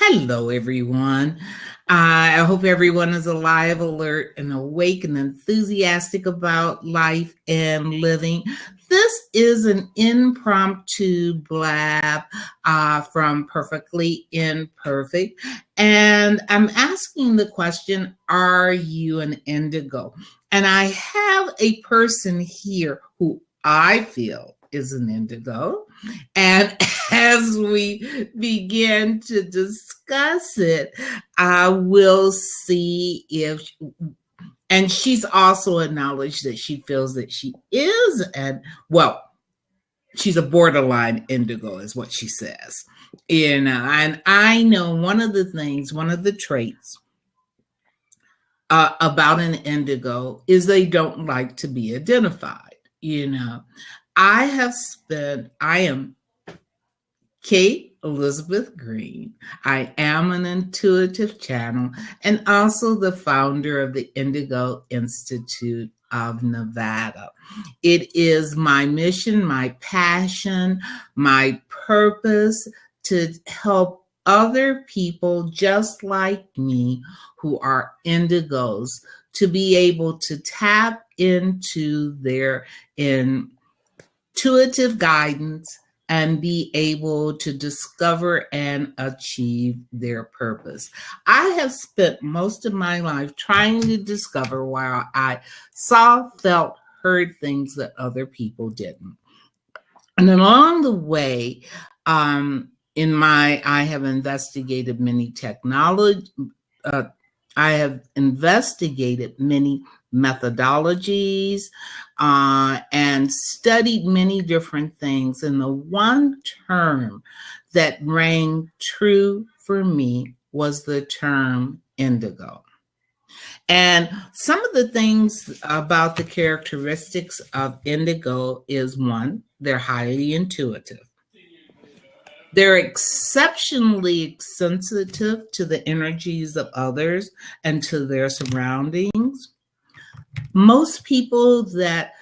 Hello, everyone. I hope everyone is alive, alert, and awake and enthusiastic about life and living. This is an impromptu blab from Perfectly Imperfect. And I'm asking the question, are you an indigo? And I have a person here who I feel is an indigo. And as we begin to discuss it, I will see if, and she's also acknowledged that she feels that she is, well, she's a borderline indigo, is what she says. And I know one of the traits about an indigo is they don't like to be identified. I am Kate Elizabeth Green. I am an intuitive channel and also the founder of the Indigo Institute of Nevada. It is my mission, my passion, my purpose to help other people just like me who are indigos to be able to tap into their intuitive guidance and be able to discover and achieve their purpose. I have spent most of my life trying to discover why I saw, felt, heard things that other people didn't. And along the way, I have investigated many I have investigated many methodologies and studied many different things. And the one term that rang true for me was the term indigo. And some of the things about the characteristics of indigo is one, they're highly intuitive. They're exceptionally sensitive to the energies of others and to their surroundings. Most people that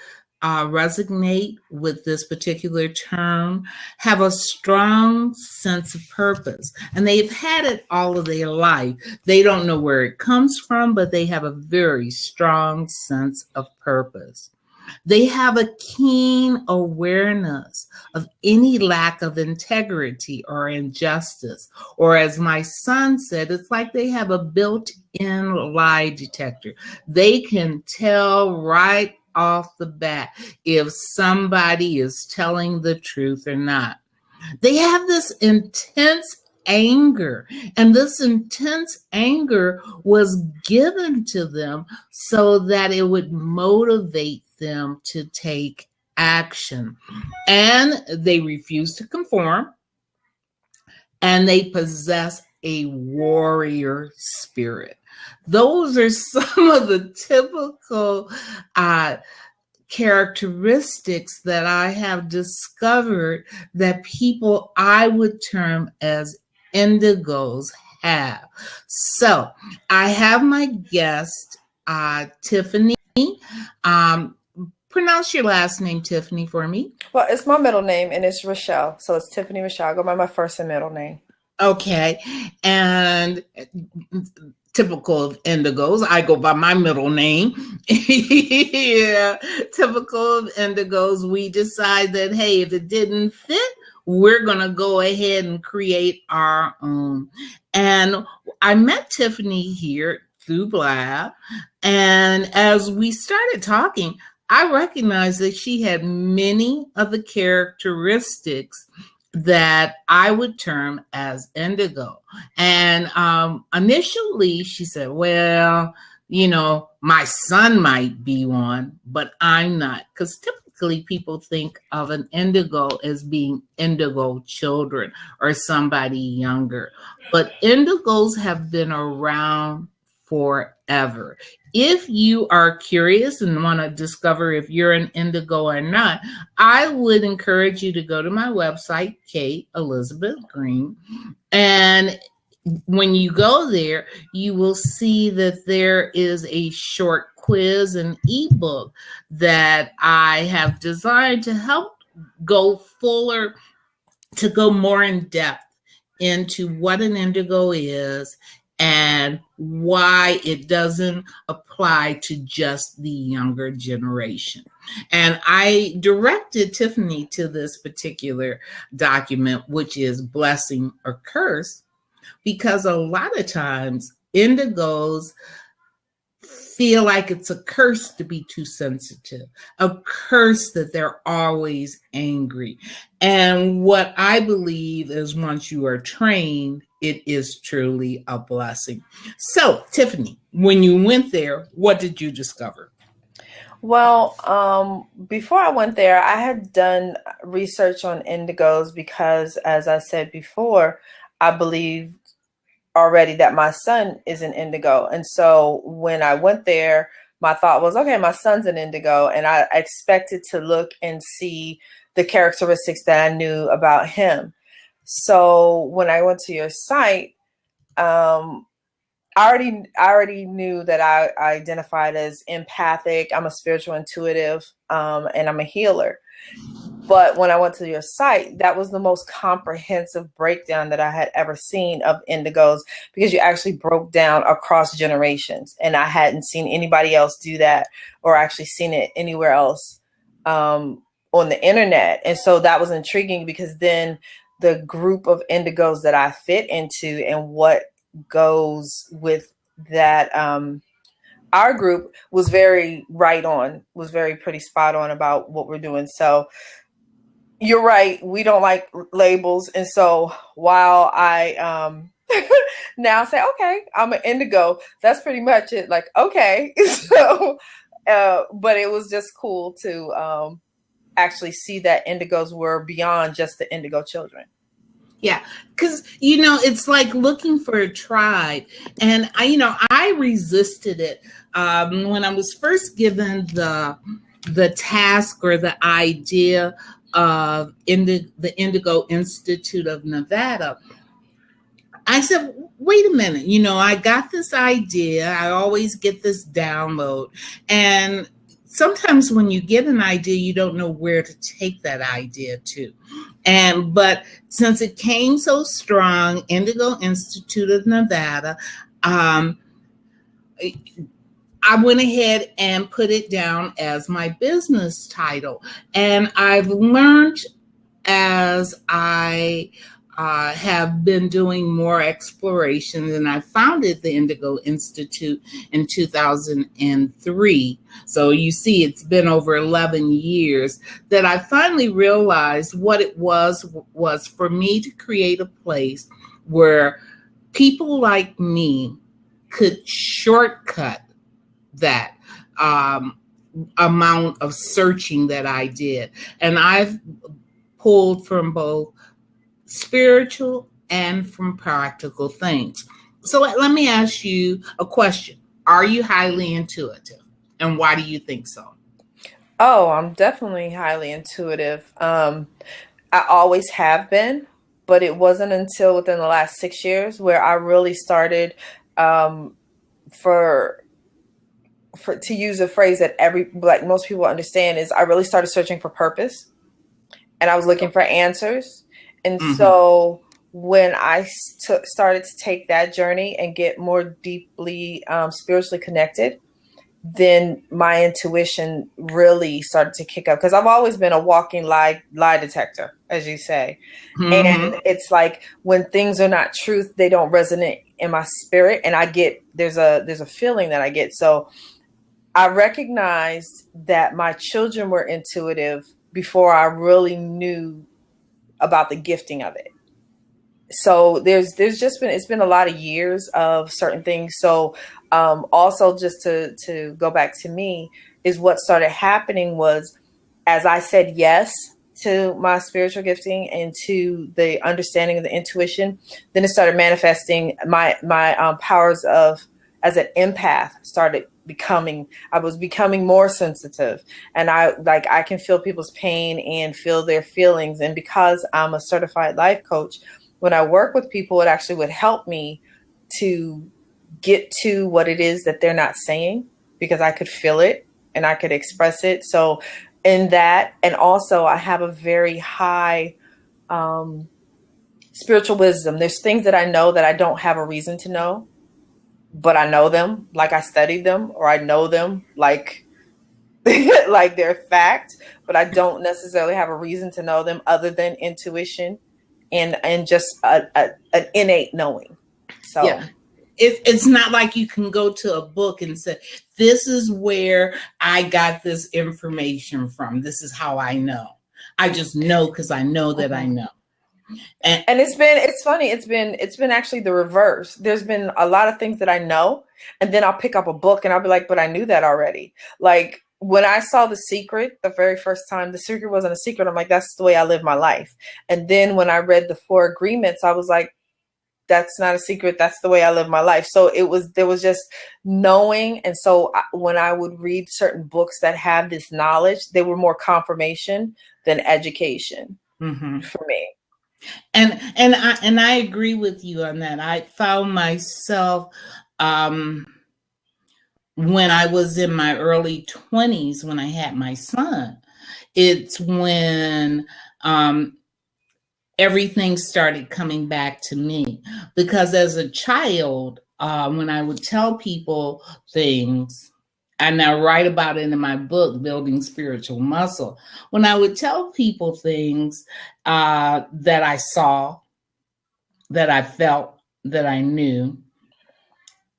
resonate with this particular term have a strong sense of purpose, and they've had it all of their life. They don't know where it comes from, but they have a very strong sense of purpose. They have a keen awareness of any lack of integrity or injustice. Or as my son said, it's like they have a built-in lie detector. They can tell right off the bat if somebody is telling the truth or not. They have this intense anger, and this intense anger was given to them so that it would motivate them to take action. And they refuse to conform, and they possess a warrior spirit. Those are some of the typical characteristics that I have discovered that people I would term as indigos have. So I have my guest, Tiffany. Pronounce your last name, Tiffany, for me. Well, it's my middle name, and it's Rochelle. So it's Tiffany Rochelle. I go by my first and middle name. Okay. And typical of indigos, I go by my middle name. Yeah. Typical of indigos, we decide that, hey, if it didn't fit, we're going to go ahead and create our own. And I met Tiffany here through Blab. And as we started talking, I recognized that she had many of the characteristics that I would term as indigo. And initially she said, well, my son might be one, but I'm not. Because typically people think of an indigo as being indigo children or somebody younger. But indigos have been around forever. If you are curious and want to discover if you're an indigo or not, I would encourage you to go to my website, Kate Elizabeth Green. And when you go there, you will see that there is a short quiz and ebook that I have designed to help go more in depth into what an indigo is and why it doesn't apply to just the younger generation. And I directed Tiffany to this particular document, which is Blessing or Curse, because a lot of times indigos feel like it's a curse to be too sensitive, a curse that they're always angry. And what I believe is once you are trained, it is truly a blessing. So, Tiffany, when you went there, what did you discover? Well, before I went there, I had done research on indigos because, as I said before, I believe already that my son is an indigo. And so when I went there, my thought was, okay, my son's an indigo. And I expected to look and see the characteristics that I knew about him. So when I went to your site, I already knew that I identified as empathic. I'm a spiritual intuitive, and I'm a healer. But when I went to your site, that was the most comprehensive breakdown that I had ever seen of indigos, because you actually broke down across generations. And I hadn't seen anybody else do that or actually seen it anywhere else on the internet. And so that was intriguing, because then the group of indigos that I fit into and what goes with that, our group was very right on, was very pretty spot on about what we're doing. So you're right. We don't like labels. And so while I now say, okay, I'm an indigo, that's pretty much it. Like, okay. So, but it was just cool to actually see that indigos were beyond just the indigo children. Yeah, because, it's like looking for a tribe. And, I resisted it when I was first given the task or the idea of the Indigo Institute of Nevada. I said, wait a minute, I got this idea. I always get this download. And sometimes when you get an idea, you don't know where to take that idea to. But since it came so strong, Indigo Institute of Nevada, I went ahead and put it down as my business title. And I've learned as I have been doing more exploration, and I founded the Indigo Institute in 2003. So you see, it's been over 11 years that I finally realized what it was for me to create a place where people like me could shortcut that amount of searching that I did. And I've pulled from both spiritual and from practical things. So let me ask you a question. Are you highly intuitive? And why do you think so? Oh, I'm definitely highly intuitive. I always have been, but it wasn't until within the last 6 years where I really started, for to use a phrase that like most people understand, is I really started searching for purpose, and I was looking for answers. And so when I started to take that journey and get more deeply spiritually connected, then my intuition really started to kick up, because I've always been a walking lie detector, as you say. And it's like when things are not truth, they don't resonate in my spirit, and there's a feeling that I get. So I recognized that my children were intuitive before I really knew about the gifting of it. So it's been a lot of years of certain things. So also, just to go back to me, is what started happening was, as I said yes to my spiritual gifting and to the understanding of the intuition, then it started manifesting my powers of, as an empath, I was becoming more sensitive, and I can feel people's pain and feel their feelings. And because I'm a certified life coach, when I work with people, it actually would help me to get to what it is that they're not saying, because I could feel it and I could express it. So in that, and also I have a very high spiritual wisdom. There's things that I know that I don't have a reason to know, but I know them, like I studied them, or I know them like like they're fact, but I don't necessarily have a reason to know them other than intuition and just an innate knowing. So yeah. It's not like you can go to a book and say, this is where I got this information from. This is how I know. I just know because I know that I know. And it's funny. It's been actually the reverse. There's been a lot of things that I know, and then I'll pick up a book and I'll be like, but I knew that already. Like when I saw The Secret the very first time, The Secret wasn't a secret. I'm like, that's the way I live my life. And then when I read The Four Agreements, I was like, that's not a secret. That's the way I live my life. So there was just knowing. And so when I would read certain books that have this knowledge, they were more confirmation than education for me. And I agree with you on that. I found myself when I was in my early 20s, when I had my son, it's when everything started coming back to me. Because as a child, when I would tell people things, and I write about it in my book, Building Spiritual Muscle, when I would tell people things that I saw, that I felt, that I knew,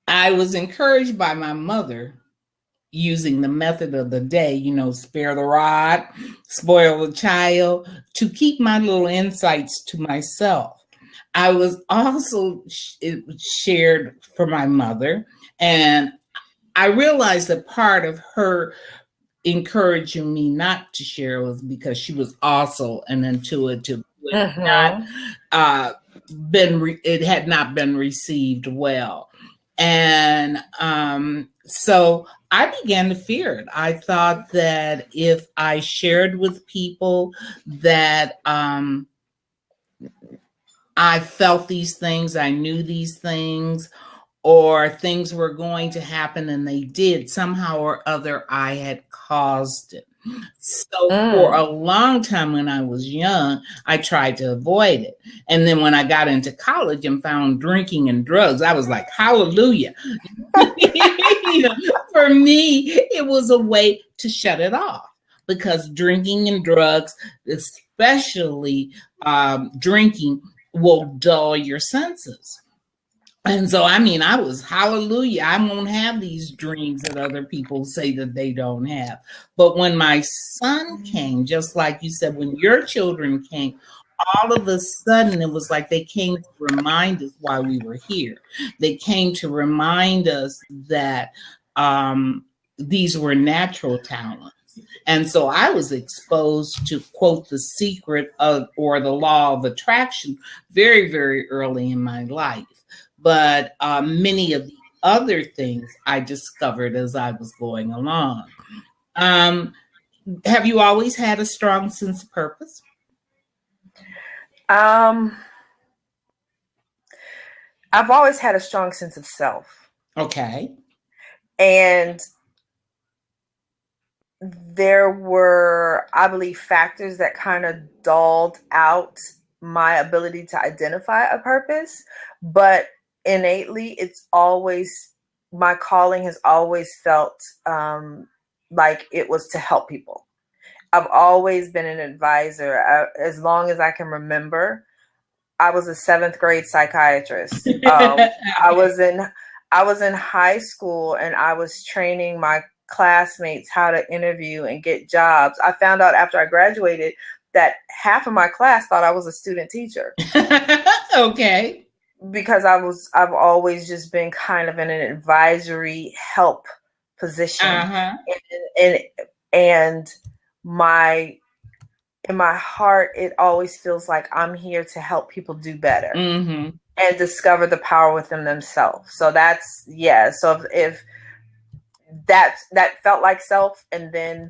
I was encouraged by my mother using the method of the day, spare the rod, spoil the child, to keep my little insights to myself. I was also shared for my mother, and I realized that part of her encouraging me not to share was because she was also an intuitive. It had not been received well. And so I began to fear it. I thought that if I shared with people that I felt these things, I knew these things, or things were going to happen and they did, somehow or other, I had caused it. So for a long time when I was young, I tried to avoid it. And then when I got into college and found drinking and drugs, I was like, hallelujah. For me, it was a way to shut it off, because drinking and drugs, especially drinking, will dull your senses. And so, I was hallelujah. I won't have these dreams that other people say that they don't have. But when my son came, just like you said, when your children came, all of a sudden it was like they came to remind us why we were here. They came to remind us that these were natural talents. And so I was exposed to, quote, the secret of, or the law of attraction very, very early in my life. But many of the other things I discovered as I was going along. Have you always had a strong sense of purpose? I've always had a strong sense of self. Okay. And there were, I believe, factors that kind of dulled out my ability to identify a purpose, but innately, it's always, my calling has always felt like it was to help people. I've always been an advisor. As long as I can remember, I was a 7th grade psychiatrist. I was in high school and I was training my classmates how to interview and get jobs. I found out after I graduated that half of my class thought I was a student teacher. Okay. Because I've always just been kind of in an advisory help position. And in my heart, it always feels like I'm here to help people do better and discover the power within themselves. So that's, so if that felt like self. And then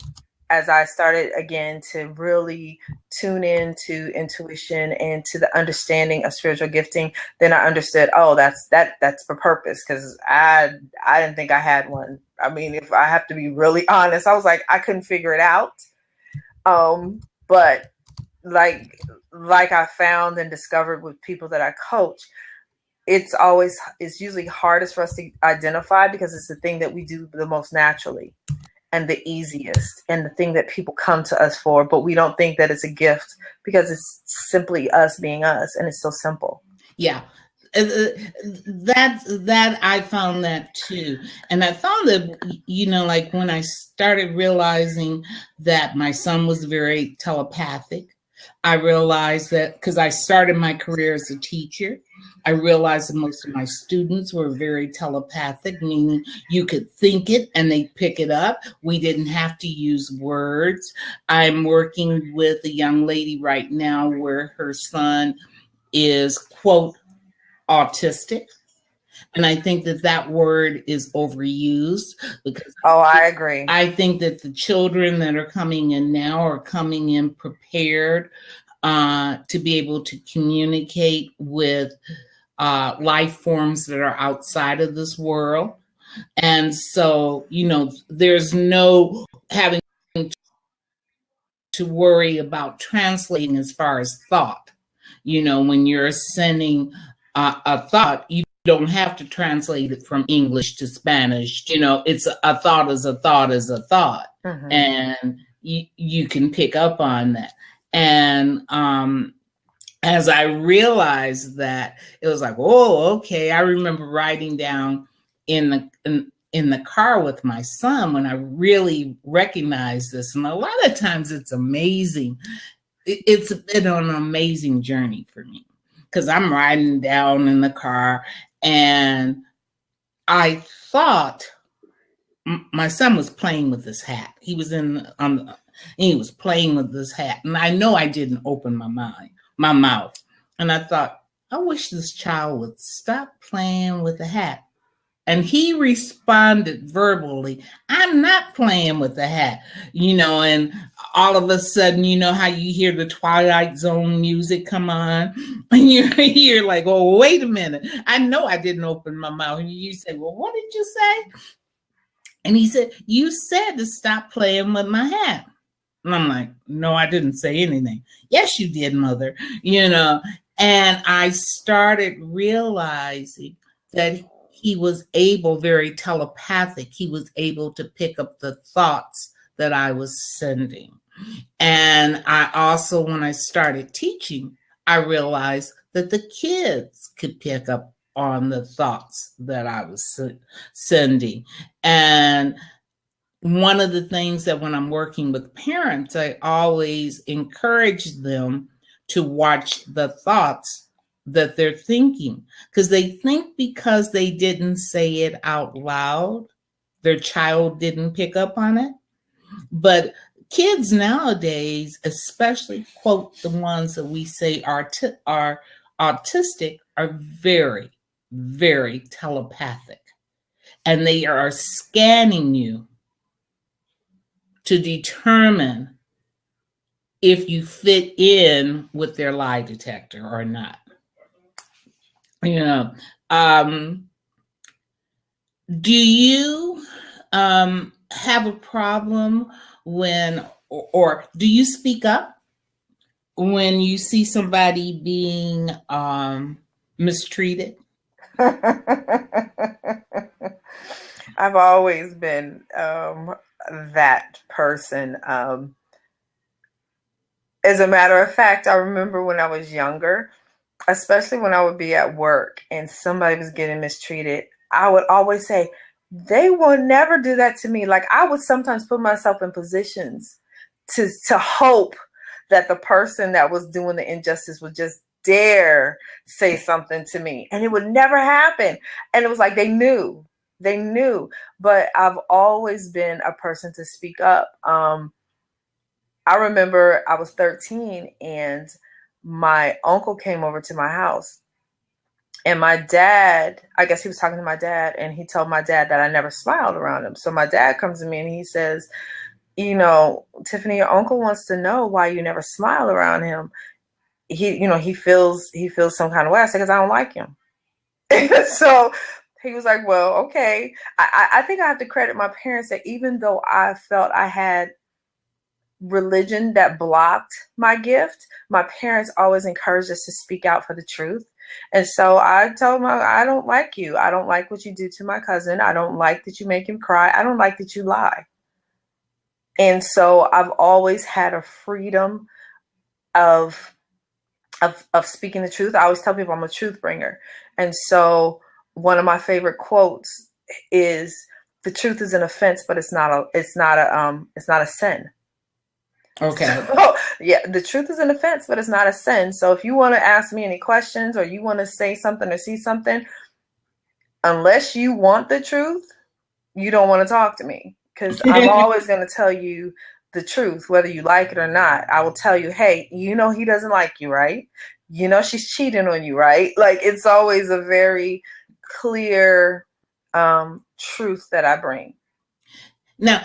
as I started again to really tune into intuition and to the understanding of spiritual gifting, then I understood, that's for purpose. Cause I didn't think I had one. I mean, if I have to be really honest, I was like, I couldn't figure it out. But like I found and discovered with people that I coach, it's usually hardest for us to identify because it's the thing that we do the most naturally and the easiest and the thing that people come to us for, but we don't think that it's a gift because it's simply us being us, and it's so simple. Yeah. That I found that too. And I found that, like when I started realizing that my son was very telepathic, I realized that because I started my career as a teacher, I realized that most of my students were very telepathic, meaning you could think it and they pick it up. We didn't have to use words. I'm working with a young lady right now where her son is, quote, autistic. And I think that word is overused because I agree. I think that the children that are coming in now are coming in prepared to be able to communicate with life forms that are outside of this world. And so, there's no having to worry about translating as far as thought. When you're sending a thought, you don't have to translate it from English to Spanish. It's a thought is a thought is a thought. Mm-hmm. And you can pick up on that. And as I realized that, it was like, oh, okay. I remember writing down in the car with my son when I really recognized this. And a lot of times it's amazing. It's been an amazing journey for me because I'm riding down in the car and I thought my son was playing with this hat. He was he was playing with this hat. And I know I didn't open my mouth. And I thought, I wish this child would stop playing with the hat. And he responded verbally, I'm not playing with the hat, and all of a sudden, how you hear the Twilight Zone music come on and you're like, oh, wait a minute. I know I didn't open my mouth. And you say, well, what did you say? And he said, you said to stop playing with my hat. And I'm like, no, I didn't say anything. Yes, you did, mother, and I started realizing that he was very telepathic. He was able to pick up the thoughts that I was sending. And I also, when I started teaching, I realized that the kids could pick up on the thoughts that I was sending. And one of the things that when I'm working with parents, I always encourage them to watch the thoughts that they're thinking, because they think because they didn't say it out loud, their child didn't pick up on it. But kids nowadays, especially, quote, the ones that we say are autistic, are very, very telepathic. And they are scanning you to determine if you fit in with their lie detector or not. Do you have a problem when, or do you speak up when you see somebody being mistreated? I've always been that person. As a matter of fact, I remember when I was younger, especially when I would be at work and somebody was getting mistreated, I would always say, they will never do that to me. Like, I would sometimes put myself in positions to hope that the person that was doing the injustice would just dare say something to me, and it would never happen. And it was like they knew. But I've always been a person to speak up. I remember I was 13 and my uncle came over to my house, and my dad, I guess he was talking to my dad, and he told my dad that I never smiled around him. So my dad comes to me and he says, Tiffany, your uncle wants to know why you never smile around him. He feels some kind of way. I said, because I don't like him. So he was like, well, okay. I think I have to credit my parents that even though I felt I had religion that blocked my gift, my parents always encouraged us to speak out for the truth. And so I told them, I don't like you. I don't like what you do to my cousin. I don't like that you make him cry. I don't like that you lie. And so I've always had a freedom of speaking the truth. I always tell people I'm a truth bringer. And so one of my favorite quotes is, the truth is an offense, but it's not a sin. Okay. So, yeah, the truth is an offense, but it's not a sin. So if you want to ask me any questions, or you want to say something or see something, unless you want the truth, you don't want to talk to me, because I'm always going to tell you the truth, whether you like it or not. I will tell you, hey, he doesn't like you, right? She's cheating on you, right? Like, it's always a very clear truth that I bring. Now,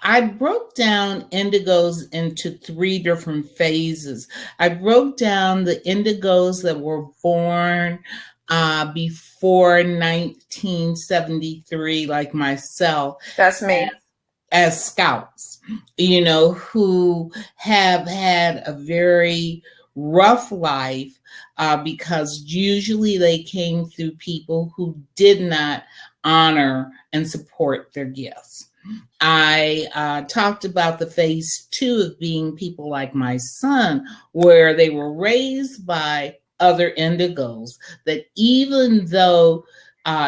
I broke down indigos into 3 different phases. I broke down the indigos that were born before 1973, like myself. That's me. As scouts, who have had a very rough life because usually they came through people who did not honor and support their gifts. I talked about the phase 2 of being people like my son, where they were raised by other indigos, that even though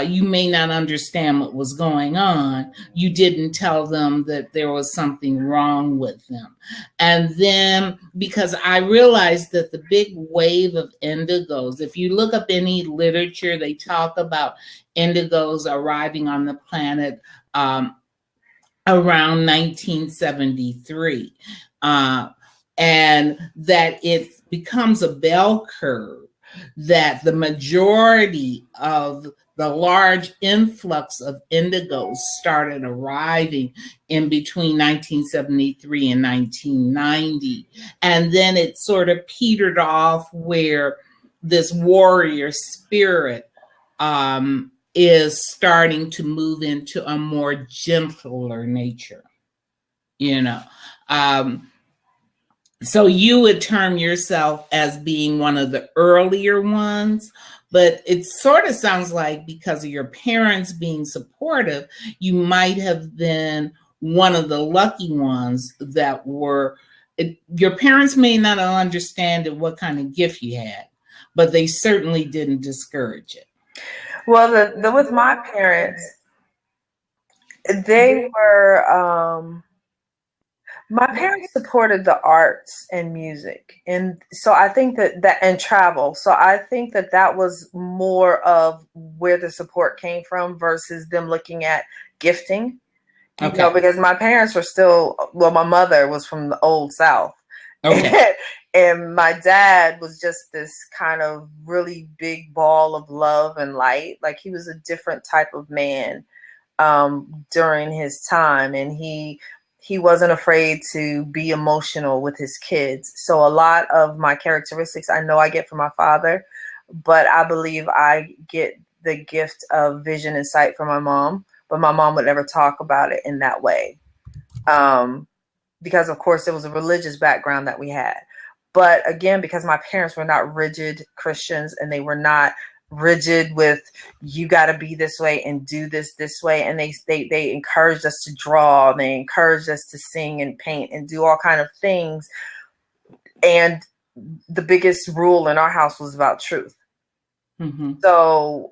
you may not understand what was going on, you didn't tell them that there was something wrong with them. And then, because I realized that the big wave of indigos, if you look up any literature, they talk about indigos arriving on the planet around 1973, and that it becomes a bell curve, that the majority of the large influx of indigos started arriving in between 1973 and 1990. And then it sort of petered off, where this warrior spirit is starting to move into a more gentler nature, So you would term yourself as being one of the earlier ones, but it sort of sounds like, because of your parents being supportive, you might have been one of the lucky ones that were, your parents may not have understood what kind of gift you had, but they certainly didn't discourage it. Well, with my parents, they were, my parents supported the arts and music. And so I think that and travel. So I think that was more of where the support came from versus them looking at gifting. Okay. Because my parents were still, my mother was from the old South. Okay. And my dad was just this kind of really big ball of love and light. Like, he was a different type of man during his time. And he wasn't afraid to be emotional with his kids. So a lot of my characteristics I know I get from my father, but I believe I get the gift of vision and sight from my mom. But my mom would never talk about it in that way. Because, of course, it was a religious background that we had. But again, because my parents were not rigid Christians, and they were not rigid with, you got to be this way and do this way. And they encouraged us to draw, and they encouraged us to sing and paint and do all kind of things. And the biggest rule in our house was about truth. Mm-hmm. So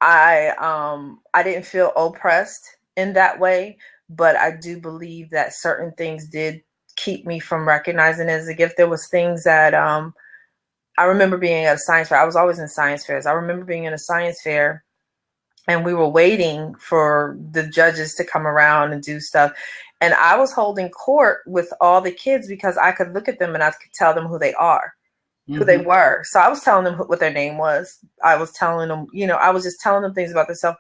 I didn't feel oppressed in that way, but I do believe that certain things did keep me from recognizing it as a gift. There was things that I remember being at a science fair. I was always in science fairs. I remember being in a science fair, and we were waiting for the judges to come around and do stuff. And I was holding court with all the kids because I could look at them and I could tell them who they are, mm-hmm. who they were. So I was telling them what their name was. I was telling them, I was just telling them things about themselves.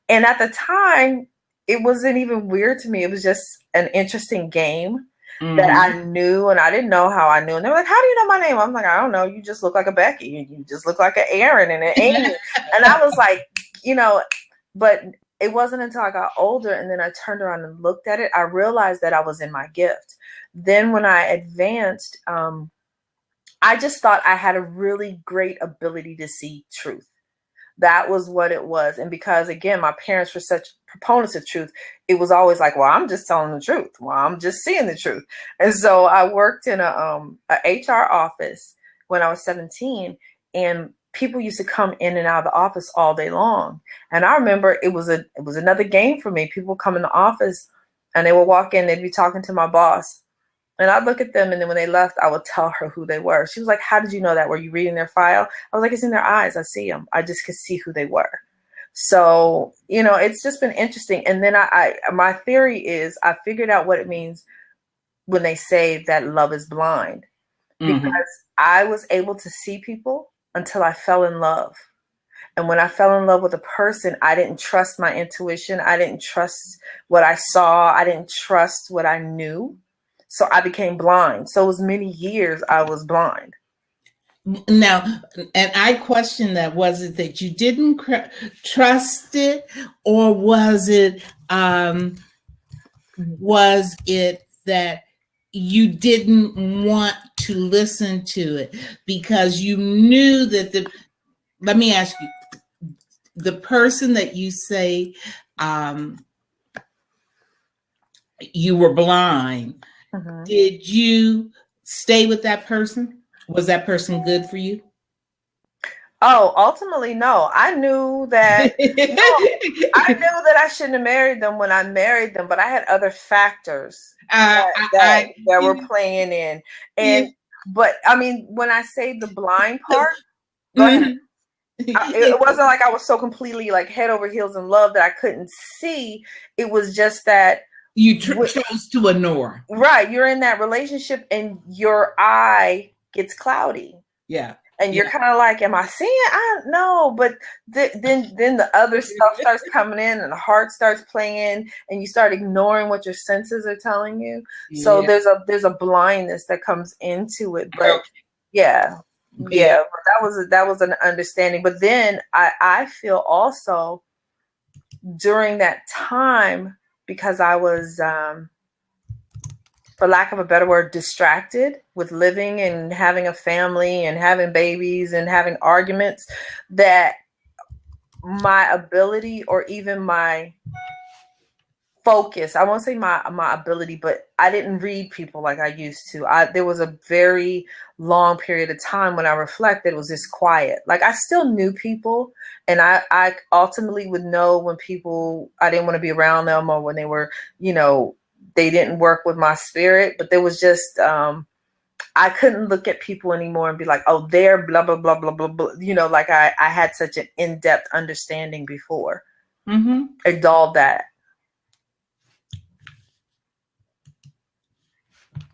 And at the time, it wasn't even weird to me. It was just an interesting game. Mm-hmm. that I knew, and I didn't know how I knew. And they were like, how do you know my name? I'm like, I don't know. You just look like a Becky. You just look like an Aaron and an Amy. And I was like, but it wasn't until I got older and then I turned around and looked at it, I realized that I was in my gift. Then when I advanced, I just thought I had a really great ability to see truth. That was what it was. And because, again, my parents were such proponents of truth, it was always like, well, I'm just telling the truth. Well, I'm just seeing the truth. And so I worked in a HR office when I was 17, and people used to come in and out of the office all day long. And I remember it was another game for me. People come in the office and they would walk in, they'd be talking to my boss. And I'd look at them, and then when they left, I would tell her who they were. She was like, how did you know that? Were you reading their file? I was like, it's in their eyes. I see them. I just could see who they were. So, it's just been interesting. And then my theory is I figured out what it means when they say that love is blind. Because I was able to see people until I fell in love. And when I fell in love with a person, I didn't trust my intuition. I didn't trust what I saw. I didn't trust what I knew. So I became blind. So it was many years I was blind. Now, and I question that, was it that you didn't trust it, or was it that you didn't want to listen to it because you knew that let me ask you, the person that you say you were blind, did you stay with that person? Was that person good for you? Oh, ultimately, no. I knew that I knew that I shouldn't have married them when I married them, but I had other factors that were playing in. But I mean, when I say the blind part, go ahead. It wasn't like I was so completely like head over heels in love that I couldn't see. It was just that you chose to ignore. Right. You're in that relationship and your eye gets cloudy. Yeah. And you're kind of like, am I seeing? I don't know. But then the other stuff starts coming in, and the heart starts playing, and you start ignoring what your senses are telling you. Yeah. So there's a blindness that comes into it. But yeah. But that was an understanding. But then I feel also during that time, because I was, for lack of a better word, distracted with living and having a family and having babies and having arguments, that my ability or even my focus, I won't say my ability, but I didn't read people like I used to. There was a very long period of time when I reflected, it was just quiet. Like I still knew people, and I ultimately would know when people, I didn't want to be around them, or when they were, they didn't work with my spirit. But there was just, I couldn't look at people anymore and be like, oh, they're blah, blah, blah, blah, blah, blah. Like I had such an in-depth understanding before. I dulled that.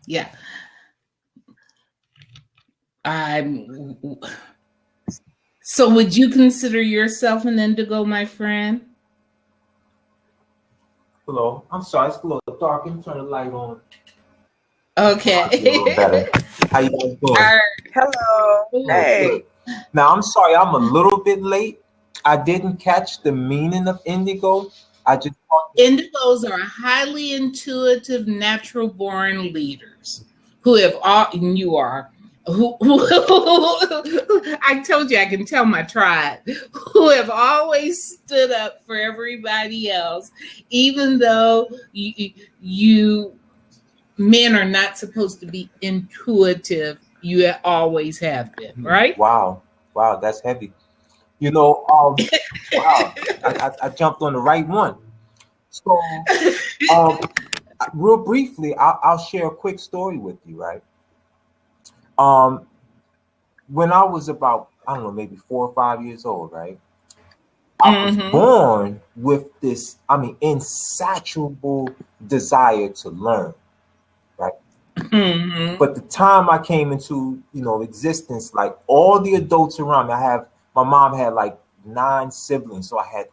Yeah. So would you consider yourself an indigo, my friend? Hello. I'm sorry, it's a little dark. Can you turn the light on? Okay. A little better. How you guys doing? Hello. Hey. Now, I'm sorry, I'm a little bit late. I didn't catch the meaning of indigo. I just Indigos are highly intuitive, natural-born leaders who have all, and you are, who I told you I can tell my tribe, who have always stood up for everybody else, even though you men are not supposed to be intuitive. You always have been, right? Wow, that's heavy. Wow, I jumped on the right one. So, real briefly, I'll share a quick story with you, right? When I was about, I don't know, maybe 4 or 5 years old, right? I was born with this, insatiable desire to learn, right? But the time I came into, existence, like all the adults around me, my mom had like 9 siblings, so I had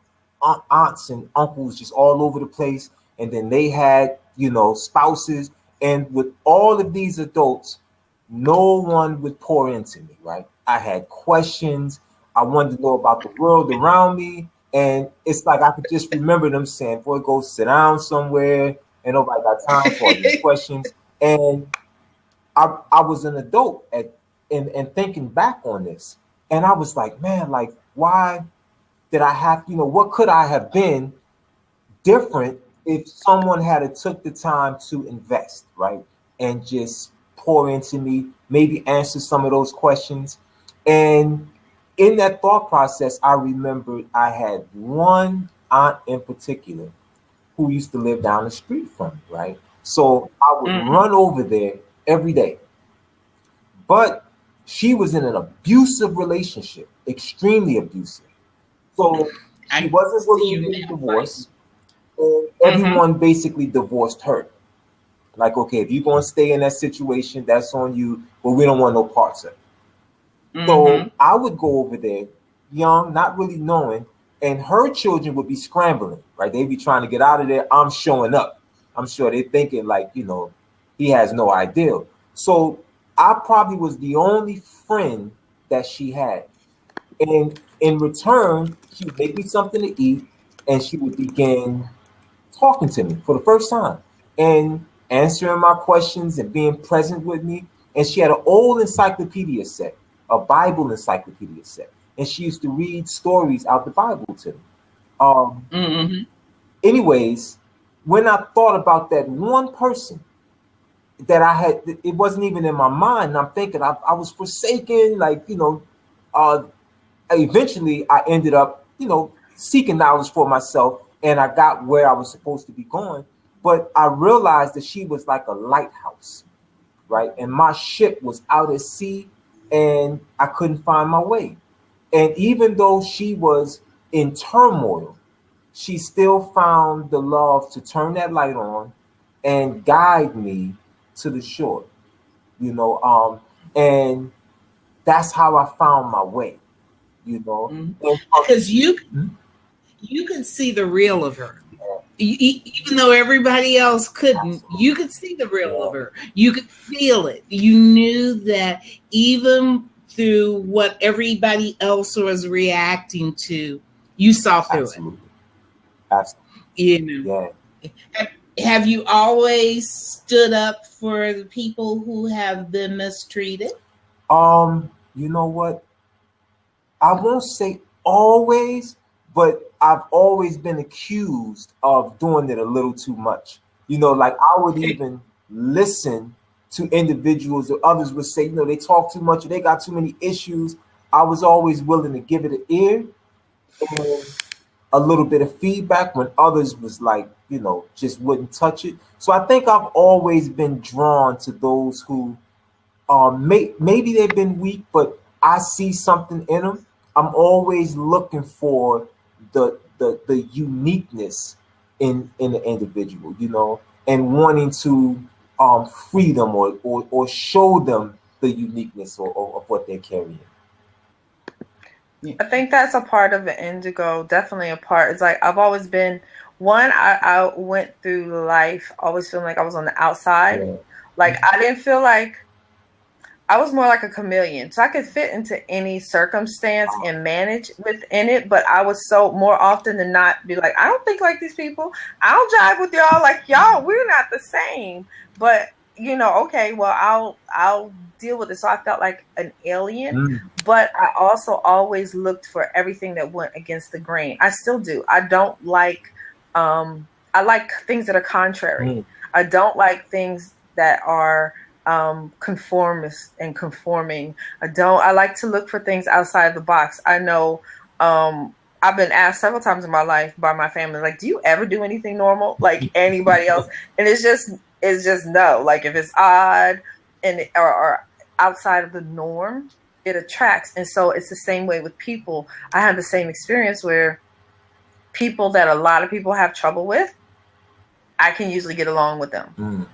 aunts and uncles just all over the place, and then they had spouses, and with all of these adults, no one would pour into me, right? I had questions. I wanted to know about the world around me, and it's like I could just remember them saying, boy, go sit down somewhere, and nobody got time for these questions. And I was an adult and thinking back on this, and I was like, man, like, why did I have, what could I have been different if someone had took the time to invest, right, and just pour into me, maybe answer some of those questions. And in that thought process, I remembered I had one aunt in particular who used to live down the street from me, right? So I would run over there every day. But she was in an abusive relationship, extremely abusive. So she wasn't willing to get divorced. And everyone basically divorced her. Like, okay, if you're going to stay in that situation, that's on you, but we don't want no parts of it. So I would go over there, young, not really knowing, and her children would be scrambling, right? They'd be trying to get out of there. I'm showing up. I'm sure they're thinking, like, he has no idea. So I probably was the only friend that she had. And in return, she would make me something to eat, and she would begin talking to me for the first time and answering my questions and being present with me. And she had an old encyclopedia set, a Bible encyclopedia set. And she used to read stories out the Bible to me. Anyways, when I thought about that one person that I had, it wasn't even in my mind. And I'm thinking I was forsaken, like, eventually I ended up, seeking knowledge for myself, and I got where I was supposed to be going. But I realized that she was like a lighthouse, right? And my ship was out at sea, and I couldn't find my way. And even though she was in turmoil, she still found the love to turn that light on and guide me to the shore, and that's how I found my way, Because you could see the real of her. Even though everybody else couldn't, you could see the real of her. You could feel it. You knew that even through what everybody else was reacting to, you saw through it. Yeah. Have you always stood up for the people who have been mistreated? You know what? I won't say always, but I've always been accused of doing it a little too much. Like I would even listen to individuals or others would say, they talk too much or they got too many issues. I was always willing to give it an ear and a little bit of feedback when others was like, just wouldn't touch it. So I think I've always been drawn to those who maybe they've been weak, but I see something in them. I'm always looking for the uniqueness in the individual, and wanting to free them or show them the uniqueness of what they're carrying. I think that's a part of the Indigo, definitely a part. It's like I've always been one, I went through life always feeling like I was on the outside. Yeah. Like I didn't feel like, I was more like a chameleon. So I could fit into any circumstance and manage within it. But I was so more often than not be like, I don't think like these people. I don't jive with y'all. Like y'all, we're not the same. But okay, well, I'll deal with it. So I felt like an alien, but I also always looked for everything that went against the grain. I still do. I don't like, I like things that are contrary. I don't like things that are conformist and conforming. I like to look for things outside the box. I know, I've been asked several times in my life by my family, like, do you ever do anything normal like anybody else? And it's just no. Like if it's odd and or outside of the norm, it attracts. And so it's the same way with people. I have the same experience where people that a lot of people have trouble with, I can usually get along with them.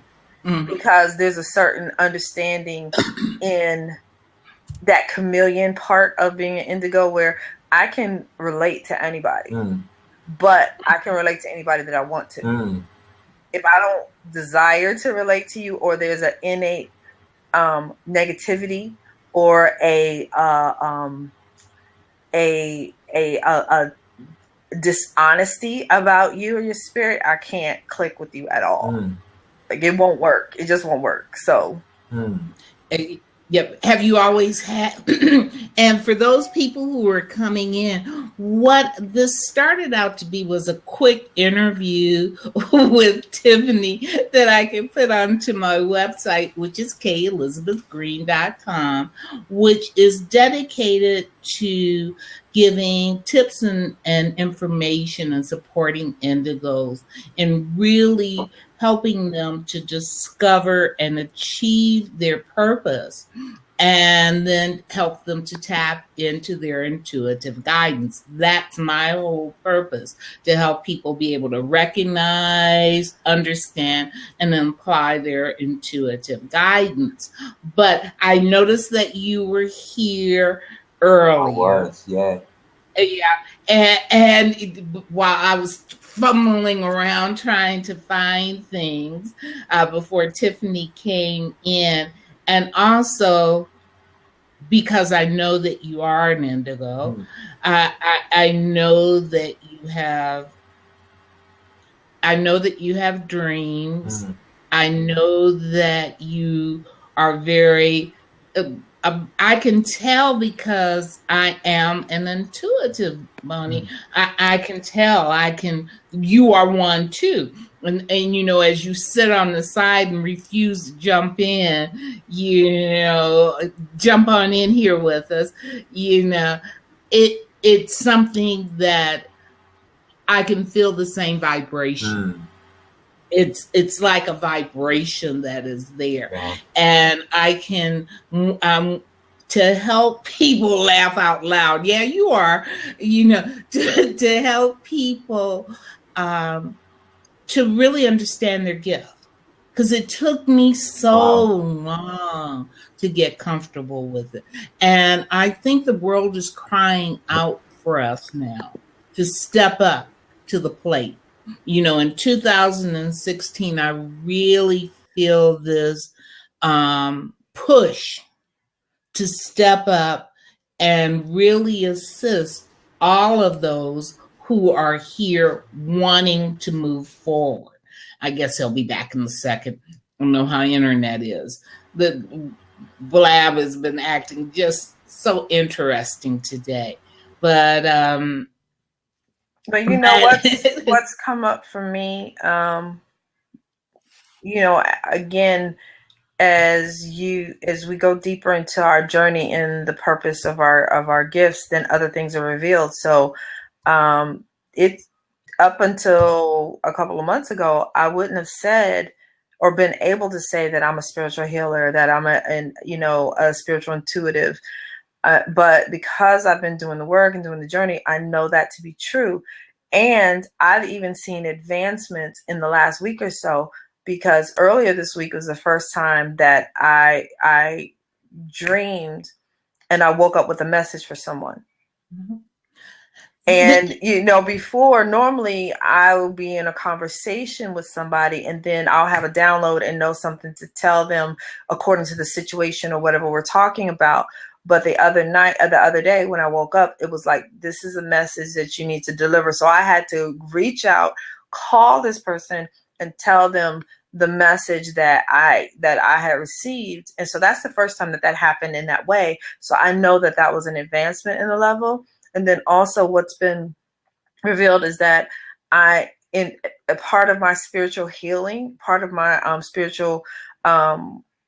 Because there's a certain understanding in that chameleon part of being an indigo where I can relate to anybody, but I can relate to anybody that I want to. If I don't desire to relate to you, or there's an innate negativity or a dishonesty about you or your spirit, I can't click with you at all. Like, it won't work. It just won't work. So. Yep. Have you always had, and for those people who are coming in, what this started out to be was a quick interview with Tiffany that I can put onto my website, which is kelizabethgreen.com, which is dedicated to giving tips and information and supporting Indigos and really helping them to discover and achieve their purpose, and then help them to tap into their intuitive guidance. That's my whole purpose, to help people be able to recognize, understand, and apply their intuitive guidance. But I noticed that you were here earlier. I was, yeah. Yeah. And while I was fumbling around trying to find things before Tiffany came in, and also because I know that you are an Indigo, I know that you have. I know that you have dreams. I know that you are very. I can tell because I am an intuitive, Bonnie. I can tell. You are one too. And you know, as you sit on the side and refuse to jump in, jump on in here with us. It's something that I can feel the same vibration. It's like a vibration that is there. Yeah. And I can to help people laugh out loud. Yeah, you are, to help people to really understand their gift. Because it took me so long to get comfortable with it. And I think the world is crying out for us now to step up to the plate. In 2016, I really feel this push to step up and really assist all of those who are here wanting to move forward. I guess he'll be back in a second. I don't know how internet is. The Blab has been acting just so interesting today. But you know what's come up for me, again, as we go deeper into our journey in the purpose of our gifts, then other things are revealed. So it's up until a couple of months ago, I wouldn't have said or been able to say that I'm a spiritual healer, that I'm a spiritual intuitive. But because I've been doing the work and doing the journey, I know that to be true. And I've even seen advancements in the last week or so, because earlier this week was the first time that I dreamed and I woke up with a message for someone. And, before, normally I will be in a conversation with somebody and then I'll have a download and know something to tell them according to the situation or whatever we're talking about. But the other day when I woke up, it was like, this is a message that you need to deliver. So I had to reach out, call this person and tell them the message that I had received. And so that's the first time that happened in that way. So I know that was an advancement in the level. And then also what's been revealed is that in a part of my spiritual healing, part of my spiritual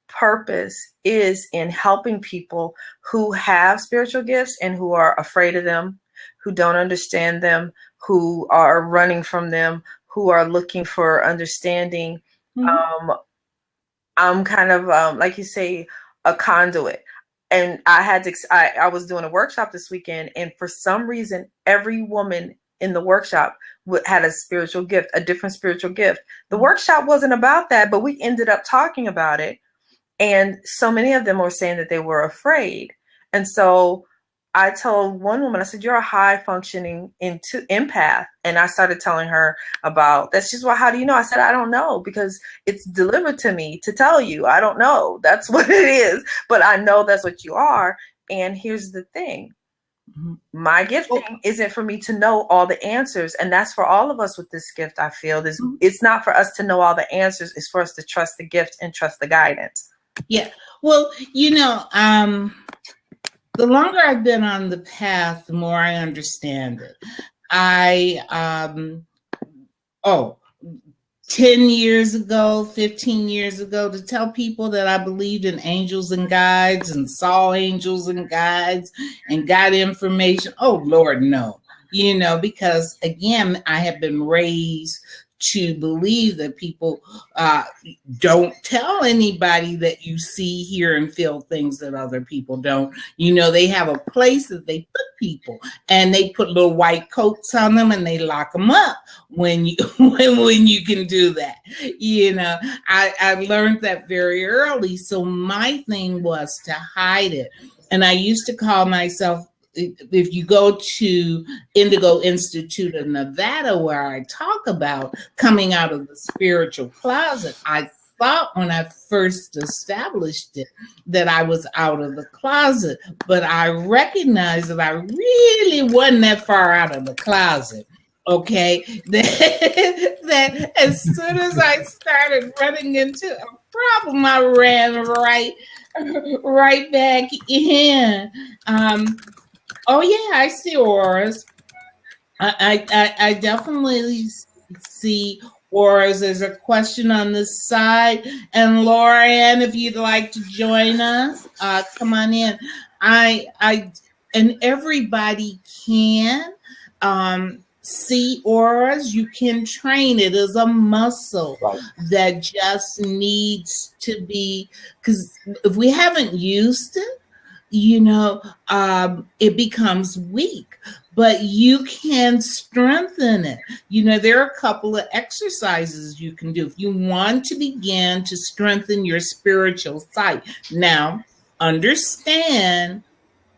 purpose is in helping people who have spiritual gifts and who are afraid of them, who don't understand them, who are running from them, who are looking for understanding. I'm kind of, like you say, a conduit. And I was doing a workshop this weekend, and for some reason, every woman in the workshop had a spiritual gift, a different spiritual gift. The workshop wasn't about that, but we ended up talking about it. And so many of them were saying that they were afraid. And so I told one woman, I said, you're a high functioning empath. And I started telling her about that. She's, well, how do you know? I said, I don't know, because it's delivered to me to tell you. I don't know. That's what it is. But I know that's what you are. And here's the thing. My gifting isn't for me to know all the answers. And that's for all of us with this gift, I feel. It's not for us to know all the answers. It's for us to trust the gift and trust the guidance. Yeah. Well, the longer I've been on the path, the more I understand it. 10 years ago, 15 years ago, to tell people that I believed in angels and guides and saw angels and guides and got information. Oh, Lord, no. Because again, I have been raised to believe that people don't tell anybody that you see, hear, and feel things that other people don't. They have a place that they put people, and they put little white coats on them, and they lock them up when you when you can do that. I learned that very early. So my thing was to hide it, and I used to call myself. If you go to Indigo Institute of Nevada, where I talk about coming out of the spiritual closet, I thought when I first established it that I was out of the closet, but I recognized that I really wasn't that far out of the closet. Okay, that as soon as I started running into a problem, I ran right back in. Oh yeah, I see auras. I definitely see auras. There's a question on this side, and Lauren, if you'd like to join us, come on in. And everybody can see auras. You can train it as a muscle that just needs to be, because if we haven't used it, it becomes weak, but you can strengthen it. There are a couple of exercises you can do if you want to begin to strengthen your spiritual sight. Now, understand,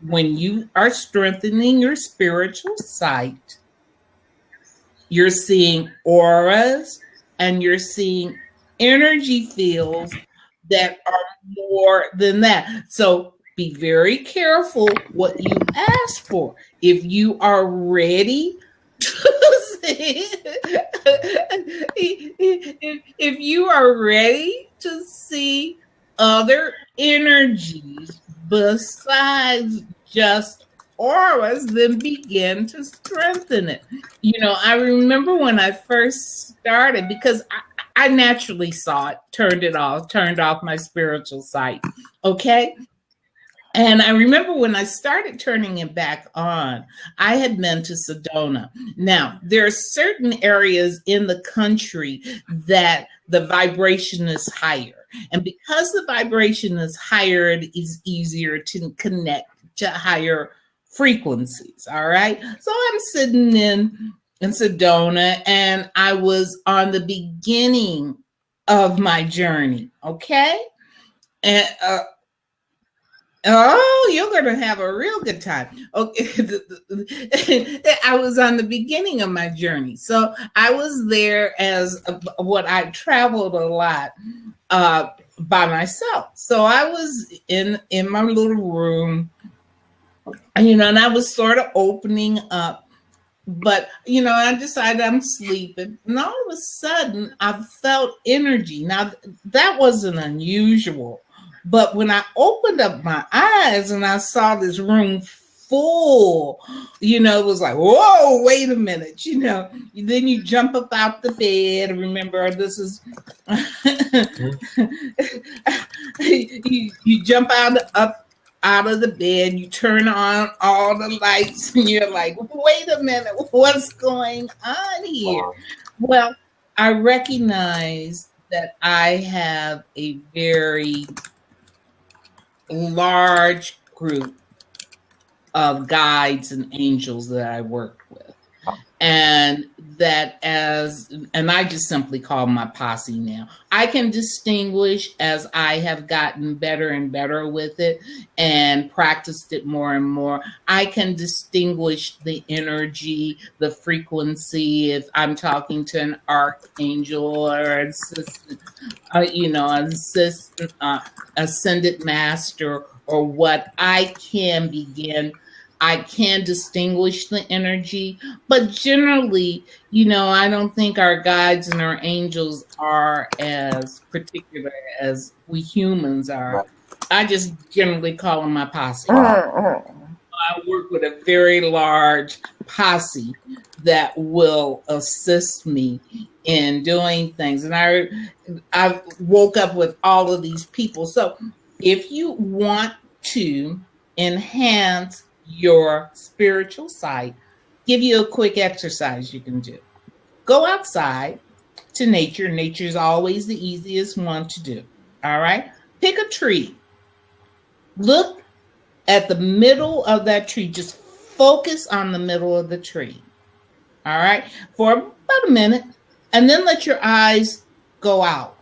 when you are strengthening your spiritual sight, you're seeing auras and you're seeing energy fields that are more than that. So be very careful what you ask for. If you are ready to see, if you are ready to see other energies besides just auras, then begin to strengthen it. I remember when I first started, because I naturally saw it, turned off my spiritual sight. Okay. And I remember when I started turning it back on, I had been to Sedona. Now, there are certain areas in the country that the vibration is higher. And because the vibration is higher, it is easier to connect to higher frequencies. All right. So I'm sitting in Sedona, and I was on the beginning of my journey. Okay. And, you're going to have a real good time. Okay. I was on the beginning of my journey. So I was there as what I traveled a lot by myself. So I was in my little room, and I was sort of opening up. But, I decided I'm sleeping. And all of a sudden, I felt energy. Now, that wasn't unusual. But when I opened up my eyes and I saw this room full, it was like, whoa, wait a minute, then you jump up out the bed. Remember, this is, you jump up out of the bed, you turn on all the lights, and you're like, wait a minute, what's going on here? Wow. Well, I recognize that I have a very large group of guides and angels that I worked with. And I just simply call my posse now. I can distinguish, as I have gotten better and better with it and practiced it more and more, I can distinguish the energy, the frequency, if I'm talking to an archangel or an assistant, ascended master, or what. I can begin I can distinguish the energy, but generally, I don't think our guides and our angels are as particular as we humans are. Right. I just generally call them my posse. Wow. I work with a very large posse that will assist me in doing things. And I woke up with all of these people. So if you want to enhance your spiritual sight, give you a quick exercise you can do. Go outside to nature. Nature is always the easiest one to do. All right. Pick a tree. Look at the middle of that tree. Just focus on the middle of the tree. All right. For about a minute. And then let your eyes go out.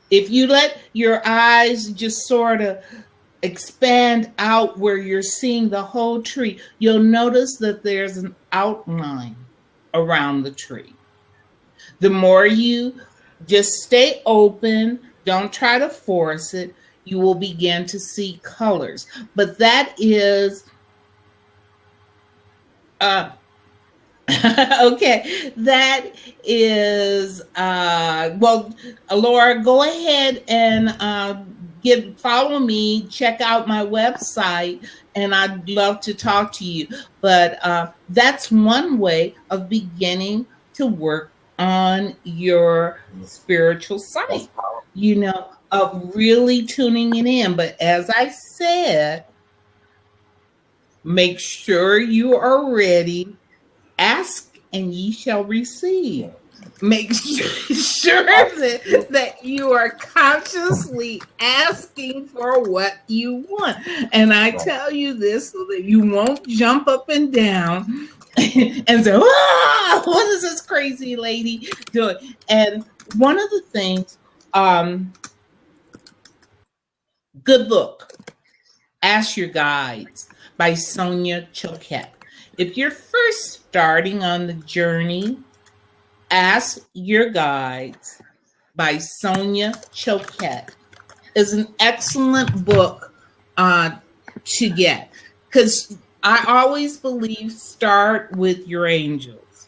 If you let your eyes just sort of expand out where you're seeing the whole tree, you'll notice that there's an outline around the tree. The more you just stay open, don't try to force it, you will begin to see colors. But that is okay. That is well, Laura, go ahead and follow me, check out my website, and I'd love to talk to you. But that's one way of beginning to work on your spiritual sight, of really tuning it in. But as I said, make sure you are ready. Ask and ye shall receive. Make sure that you are consciously asking for what you want. And I tell you this so that you won't jump up and down and say, "Ah, what is this crazy lady doing?" And one of the things, good book, Ask Your Guides by Sonia Choquette. If you're first starting on the journey, Ask Your Guides by Sonia Choquette is an excellent book to get, because I always believe start with your angels.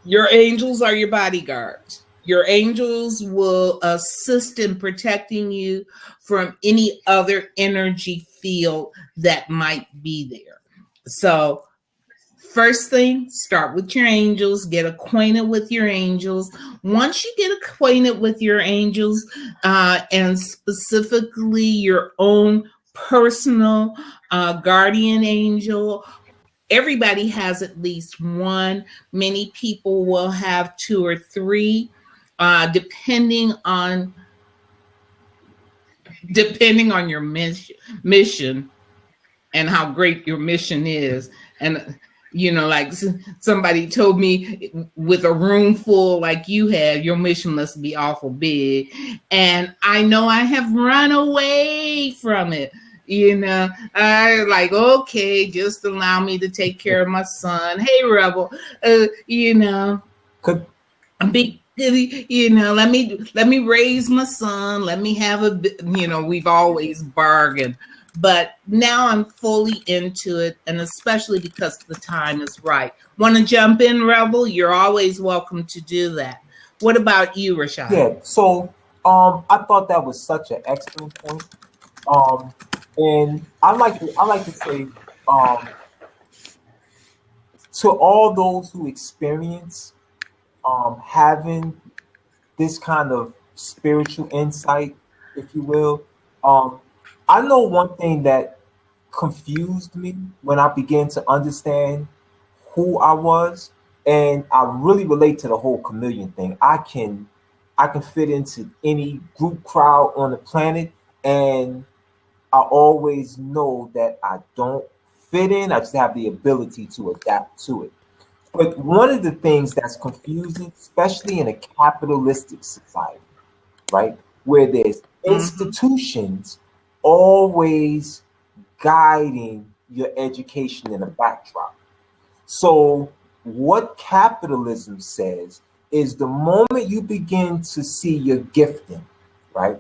Your angels are your bodyguards. Your angels will assist in protecting you from any other energy field that might be there. So first thing, start with your angels, get acquainted with your angels. Once you get acquainted with your angels, and specifically your own personal guardian angel, everybody has at least one. Many people will have 2 or 3, depending on your mission and how great your mission is. And like somebody told me, with a room full like you have, your mission must be awful big. And I know I have run away from it. I like, okay, just allow me to take care of my son. Hey, Rebel, Could let me raise my son. Let me have we've always bargained. But now I'm fully into it, and especially because the time is right. Want to jump in, Rebel? You're always welcome to do that. What about you, Rashad? Yeah, so I thought that was such an excellent point. And I like to say, to all those who experience having this kind of spiritual insight, if you will, I know one thing that confused me when I began to understand who I was, and I really relate to the whole chameleon thing. I can fit into any group crowd on the planet, and I always know that I don't fit in. I just have the ability to adapt to it. But one of the things that's confusing, especially in a capitalistic society, right, where there's institutions always guiding your education in a backdrop. So what capitalism says is the moment you begin to see your gifting, right,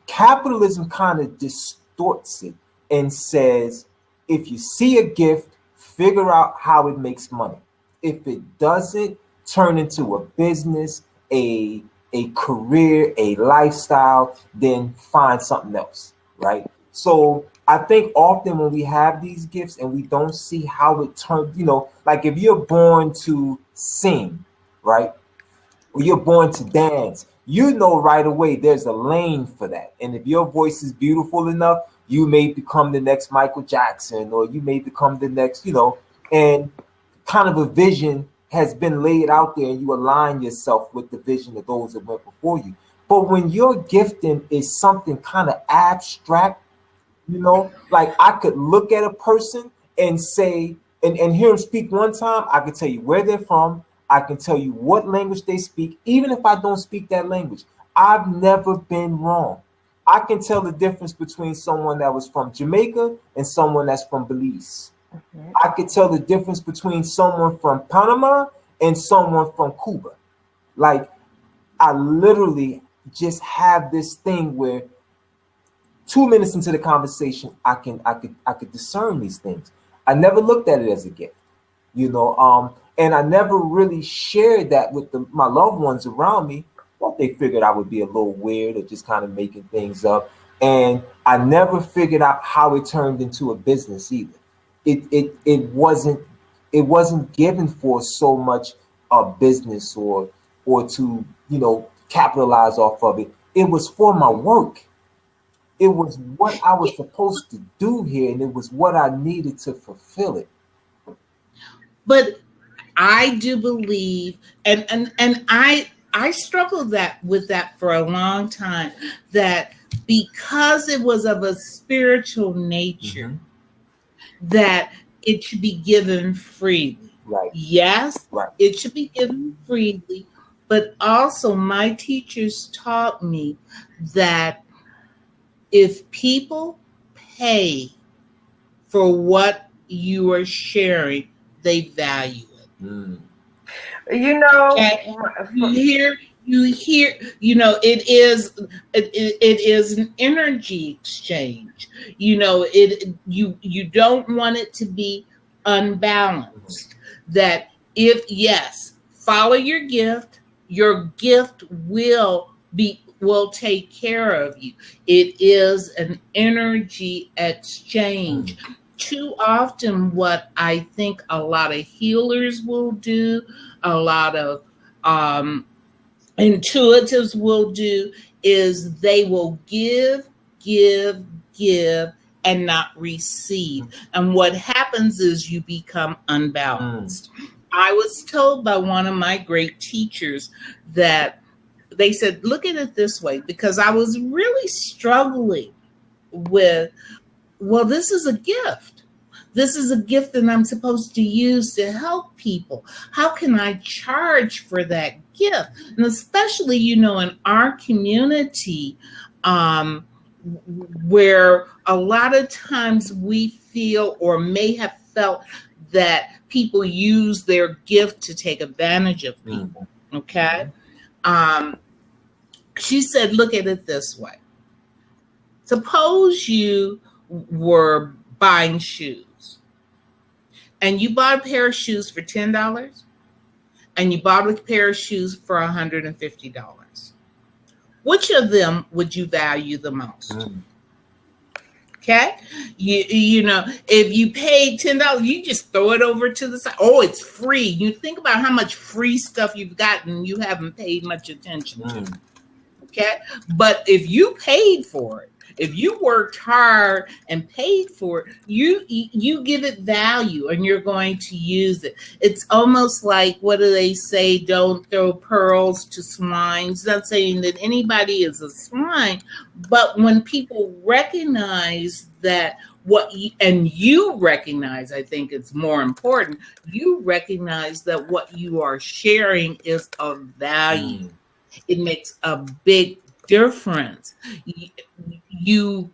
capitalism kind of distorts it and says, if you see a gift, figure out how it makes money. If it doesn't, turn into a business, a career, a lifestyle, then find something else, right? So I think often when we have these gifts and we don't see how it turns, like if you're born to sing, right? Or you're born to dance, you know right away there's a lane for that. And if your voice is beautiful enough, you may become the next Michael Jackson, or you may become the next, and kind of a vision has been laid out there, and you align yourself with the vision of those that went before you. But when your gifting is something kind of abstract, like I could look at a person and say, and hear them speak one time, I can tell you where they're from, I can tell you what language they speak, even if I don't speak that language. I've never been wrong. I can tell the difference between someone that was from Jamaica and someone that's from Belize. Mm-hmm. I could tell the difference between someone from Panama and someone from Cuba. Like, I literally just have this thing where 2 minutes into the conversation, I could discern these things. I never looked at it as a gift, and I never really shared that with my loved ones around me. Well, they figured I would be a little weird or just kind of making things up. And I never figured out how it turned into a business either. It wasn't given for so much a business or to, capitalize off of it. It was for my work. It was what I was supposed to do here, and it was what I needed to fulfill it. But I do believe, and I struggled with that for a long time, that because it was of a spiritual nature, mm-hmm. that it should be given freely. Right. Yes, right. It should be given freely, but also my teachers taught me that if people pay for what you are sharing, they value it. Mm. Okay? You hear, it is an energy exchange. You don't want it to be unbalanced. That follow your gift will take care of you. It is an energy exchange. Too often what I think a lot of healers will do, a lot of intuitives will do, is they will give, and not receive. And what happens is you become unbalanced. I was told by one of my great teachers that they said, look at it this way, because I was really struggling with, well, this is a gift. This is a gift that I'm supposed to use to help people. How can I charge for that gift? And especially, in our community, where a lot of times we feel or may have felt that people use their gift to take advantage of people. Okay? She said, look at it this way. Suppose you were buying shoes and you bought a pair of shoes for $10 and you bought a pair of shoes for $150. Which of them would you value the most? Okay? If you paid $10, you just throw it over to the side. Oh, it's free. You think about how much free stuff you've gotten you haven't paid much attention to. Okay? But if you paid for it, if you worked hard and paid for it, you give it value and you're going to use it. It's almost like, what do they say? Don't throw pearls to swines. Not saying that anybody is a swine, but when people recognize that you recognize, I think it's more important, you recognize that what you are sharing is of value. It makes a big difference. You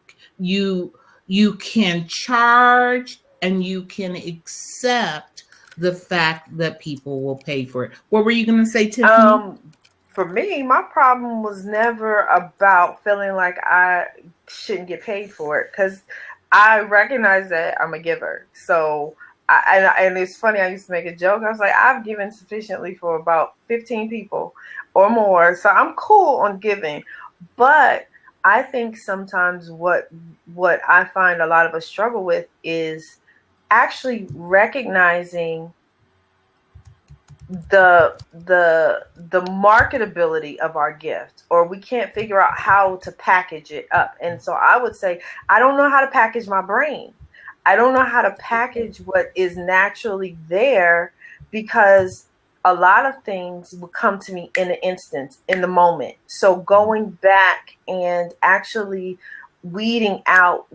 can charge and you can accept the fact that people will pay for it. What were you going to say, Tiffany? For me, my problem was never about feeling like I shouldn't get paid for it, because I recognize that I'm a giver. So, and it's funny, I used to make a joke. I was like, I've given sufficiently for about 15 people or more. So I'm cool on giving. But I think sometimes what I find a lot of us struggle with is actually recognizing the marketability of our gift, or we can't figure out how to package it up. And so I would say, I don't know how to package my brain. I don't know how to package what is naturally there, because a lot of things will come to me in an instant, in the moment. So going back and actually weeding out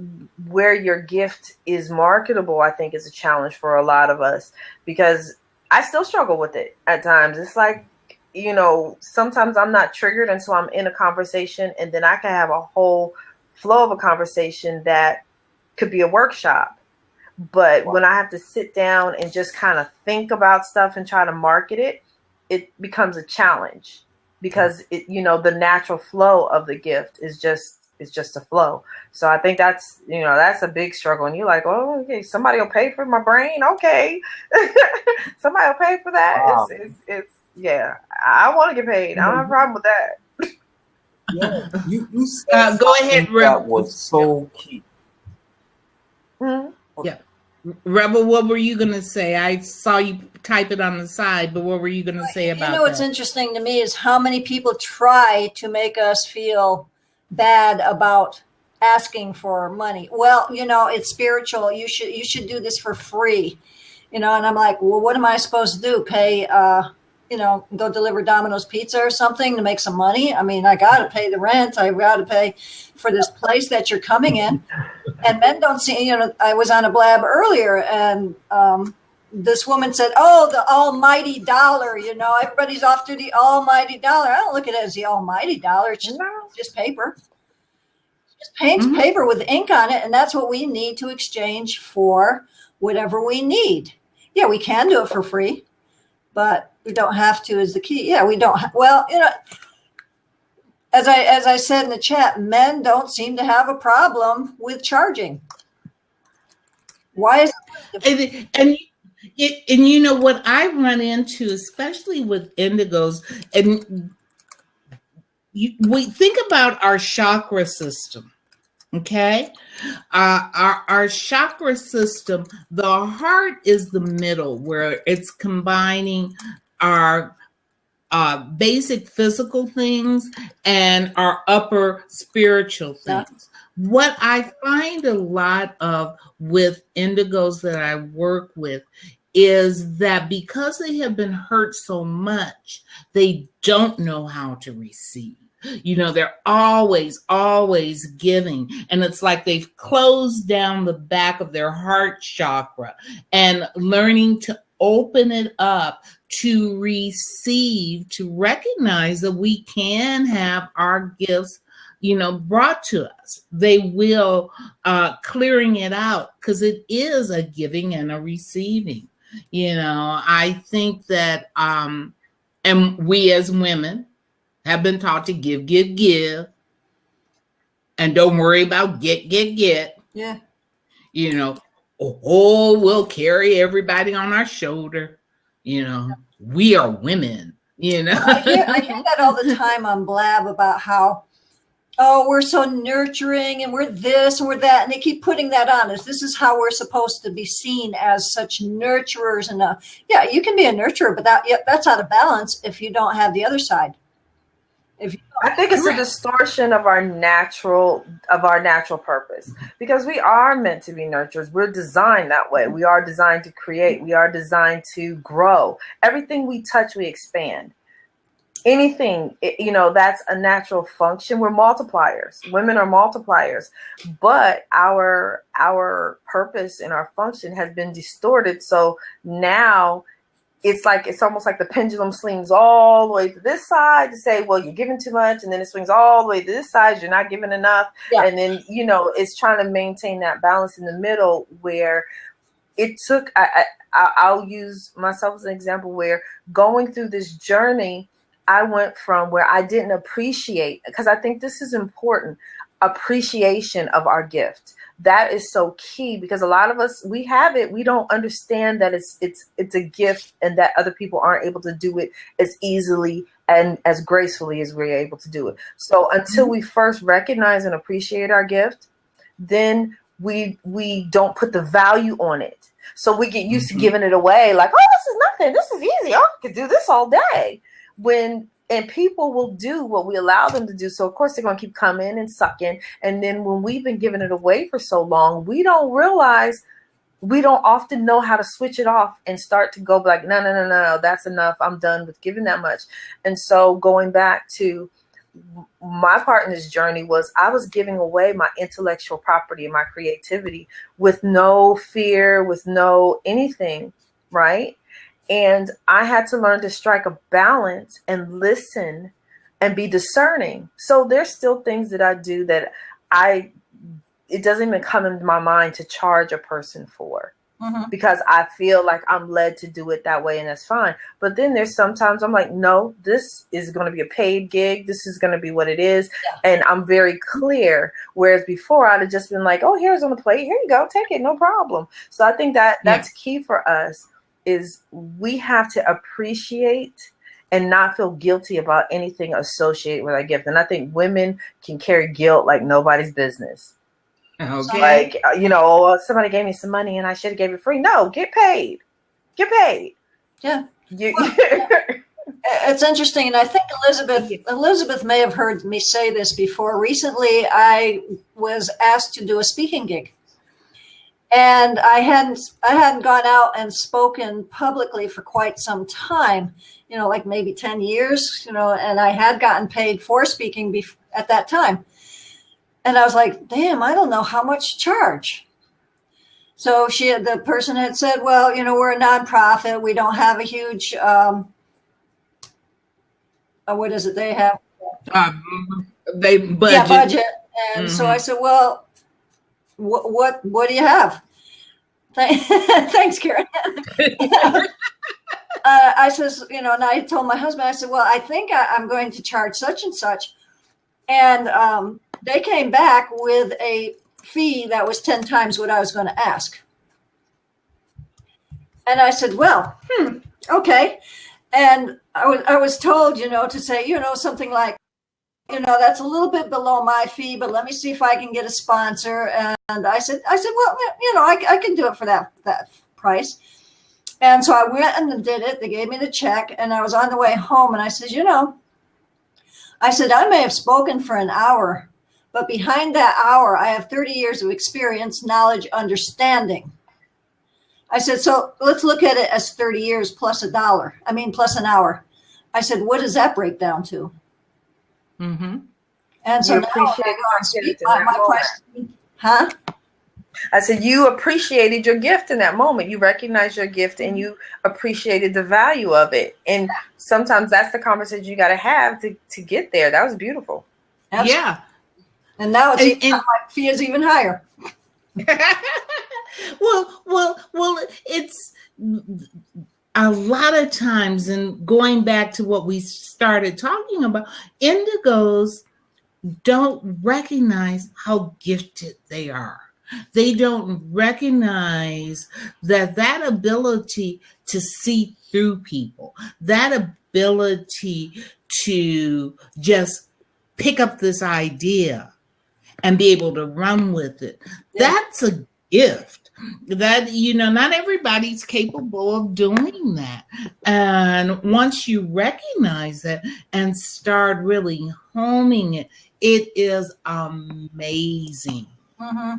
where your gift is marketable, I think is a challenge for a lot of us, because I still struggle with it at times. It's like, you know, sometimes I'm not triggered until I'm in a conversation, and then I can have a whole flow of a conversation that could be a workshop. But when I have to sit down and just kind of think about stuff and try to market it, it becomes a challenge, because it, you know, the natural flow of the gift is just a flow. So I think that's, you know, that's a big struggle. And you're like, oh, okay, somebody will pay for my brain. Okay. Somebody will pay for that. Wow. It's yeah, I want to get paid. I don't have a problem with that. Yeah, you said go ahead, Rebel. That was so key. Mm-hmm. Yeah. Rebel, what were you going to say? I saw you type it on the side, but what were you going to say about that? You know, what's interesting to me is how many people try to make us feel bad about asking for money. Well, you know, it's spiritual. You should do this for free, you know. And I'm like, well, what am I supposed to do? Pay, you know, go deliver Domino's pizza or something to make some money? I mean, I got to pay the rent. I got to pay for this place that you're coming in. And men don't see, you know, I was on a blab earlier, and this woman said, oh, the almighty dollar, you know, everybody's off to the almighty dollar. I don't look at it as the almighty dollar. It's just paper. Just paper with ink on it. And that's what we need to exchange for whatever we need. Yeah, we can do it for free, but we don't have to is the key. Yeah, we don't. Well, you know, as I said in the chat, men don't seem to have a problem with charging. Why is it? And you know what I run into, especially with Indigos, and we think about our chakra system. Okay, our chakra system, the heart is the middle, where it's combining our basic physical things and our upper spiritual things. Yeah. What I find a lot of with Indigos that I work with is that because they have been hurt so much, they don't know how to receive. You know, they're always giving. And it's like they've closed down the back of their heart chakra, and learning to open it up to receive, to recognize that we can have our gifts, you know, brought to us. They will, clearing it out, because it is a giving and a receiving. You know, I think that, and we as women have been taught to give, and don't worry about get. Yeah. You know, we'll carry everybody on our shoulder. You know, we are women, you know. I hear that all the time on Blab about how, oh, we're so nurturing and we're this and we're that. And they keep putting that on us. This is how we're supposed to be seen, as such nurturers. And yeah, you can be a nurturer, but that's out of balance if you don't have the other side. I think it's a distortion of our natural purpose, because we are meant to be nurturers. We're designed that way. We are designed to create. We are designed to grow. Everything we touch, we expand. Anything, you know, that's a natural function. We're multipliers. Women are multipliers, but our purpose and our function has been distorted. So now it's almost like the pendulum swings all the way to this side to say, well, you're giving too much, and then it swings all the way to this side, you're not giving enough. Yeah. And then, you know, it's trying to maintain that balance in the middle, where it took, I'll use myself as an example, where going through this journey, I went from where I didn't appreciate, because I think this is important. appreciation of our gift. That is so key, because a lot of us, we have it, we don't understand that it's a gift, and that other people aren't able to do it as easily and as gracefully as we're able to do it. So until we first recognize and appreciate our gift, then we don't put the value on it. So we get used to giving it away, like, oh, this is nothing, this is easy, I could do this all day. And people will do what we allow them to do. So of course they're going to keep coming and sucking. And then when we've been giving it away for so long, we don't often know how to switch it off and start to go like, no, that's enough. I'm done with giving that much. And so going back to my part in this journey was, I was giving away my intellectual property and my creativity with no fear, with no anything, right? And I had to learn to strike a balance and listen and be discerning. So there's still things that I do that it doesn't even come into my mind to charge a person for, because I feel like I'm led to do it that way, and that's fine. But then there's sometimes I'm like, no, this is going to be a paid gig. This is going to be what it is. Yeah. And I'm very clear. Whereas before I'd have just been like, oh, here's on the plate. Here you go. Take it. No problem. So I think that's key for us. Is we have to appreciate and not feel guilty about anything associated with our gift. And I think women can carry guilt like nobody's business. Okay. Like, somebody gave me some money and I should have gave it free. No, get paid. Get paid. Yeah. It's interesting. And I think Elizabeth may have heard me say this before. Recently, I was asked to do a speaking gig. And I hadn't gone out and spoken publicly for quite some time, like maybe 10 years, and I had gotten paid for speaking at that time. And I was like, damn, I don't know how much to charge. So the person had said, well, we're a nonprofit. We don't have a huge, what is it? They have budget. And so I said, well, what do you have? Thanks, Karen. I says, and I told my husband, I said, well, I think I'm going to charge such and such. And they came back with a fee that was 10 times what I was going to ask. And I said, well, okay. And I was told, to say, something like, that's a little bit below my fee, but let me see if I can get a sponsor. And I said, well, I can do it for that price. And so I went and did it. They gave me the check, and I was on the way home, and I said, I may have spoken for an hour, but behind that hour, I have 30 years of experience, knowledge, understanding. I said, so let's look at it as 30 years plus plus an hour. I said, what does that break down to? And so now my price. I said, you appreciated your gift in that moment. You recognized your gift and you appreciated the value of it. And sometimes that's the conversation you got to have to get there. That was beautiful. Absolutely. Yeah. And now my fee is even higher. Well, it's a lot of times, and going back to what we started talking about, Indigos don't recognize how gifted they are. They don't recognize that ability to see through people, that ability to just pick up this idea and be able to run with it. Yeah. That's a gift that, not everybody's capable of doing that. And once you recognize that and start really homing it, it is amazing.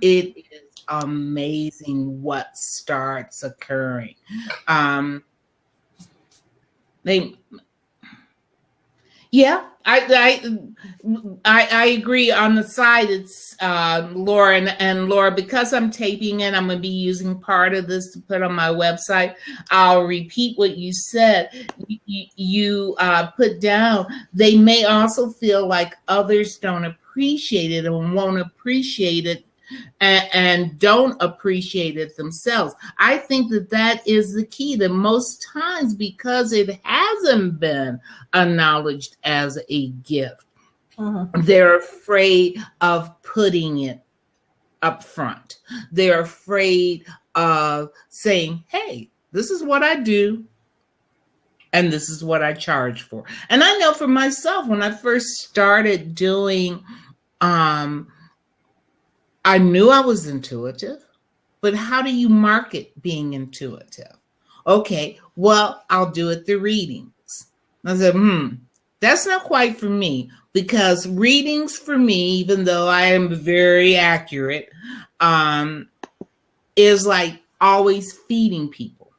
It is amazing what starts occurring. I agree. On the side, it's Laura and Laura, because I'm taping it, I'm going to be using part of this to put on my website. I'll repeat what you said. You put down, they may also feel like others don't appreciate it and won't appreciate it and don't appreciate it themselves. I think that is the key, that most times, because it hasn't been acknowledged as a gift, They're afraid of putting it up front. They're afraid of saying, hey, this is what I do, and this is what I charge for. And I know for myself, when I first started doing, I knew I was intuitive, but how do you market being intuitive? Okay, well, I'll do it through readings. I said, that's not quite for me, because readings for me, even though I am very accurate, is like always feeding people.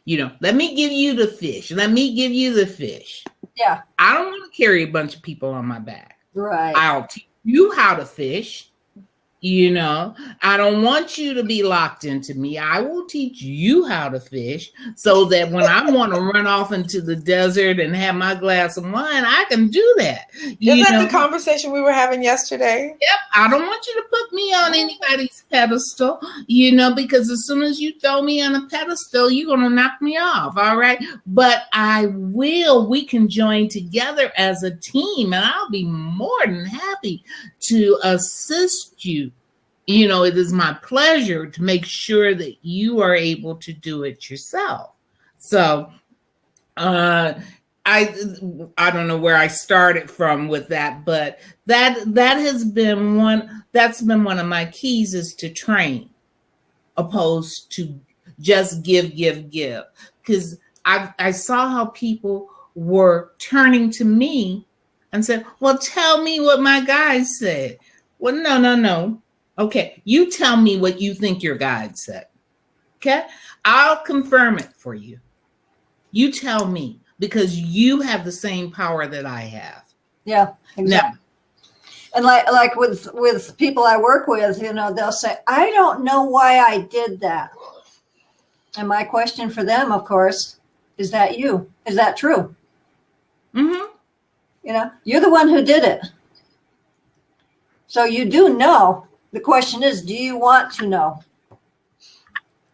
Let me give you the fish. Let me give you the fish. Yeah. I don't want to carry a bunch of people on my back. Right. I'll teach you how to fish. I don't want you to be locked into me. I will teach you how to fish so that when I want to run off into the desert and have my glass of wine, I can do that. Isn't that the conversation we were having yesterday? Yep. I don't want you to put me on anybody's pedestal, because as soon as you throw me on a pedestal, you're going to knock me off. All right. But we can join together as a team, and I'll be more than happy to assist you. It is my pleasure to make sure that you are able to do it yourself. So I don't know where I started from with that, but that's been one of my keys, is to train opposed to just give. Because I saw how people were turning to me and said, well, tell me what my guide said. Well, no. Okay, you tell me what you think your guide said. Okay, I'll confirm it for you. You tell me, because you have the same power that I have. Yeah, exactly. Now, and like with people I work with, they'll say, I don't know why I did that. And my question for them, of course, is that you? Is that true? You're the one who did it. So you do know. The question is, do you want to know?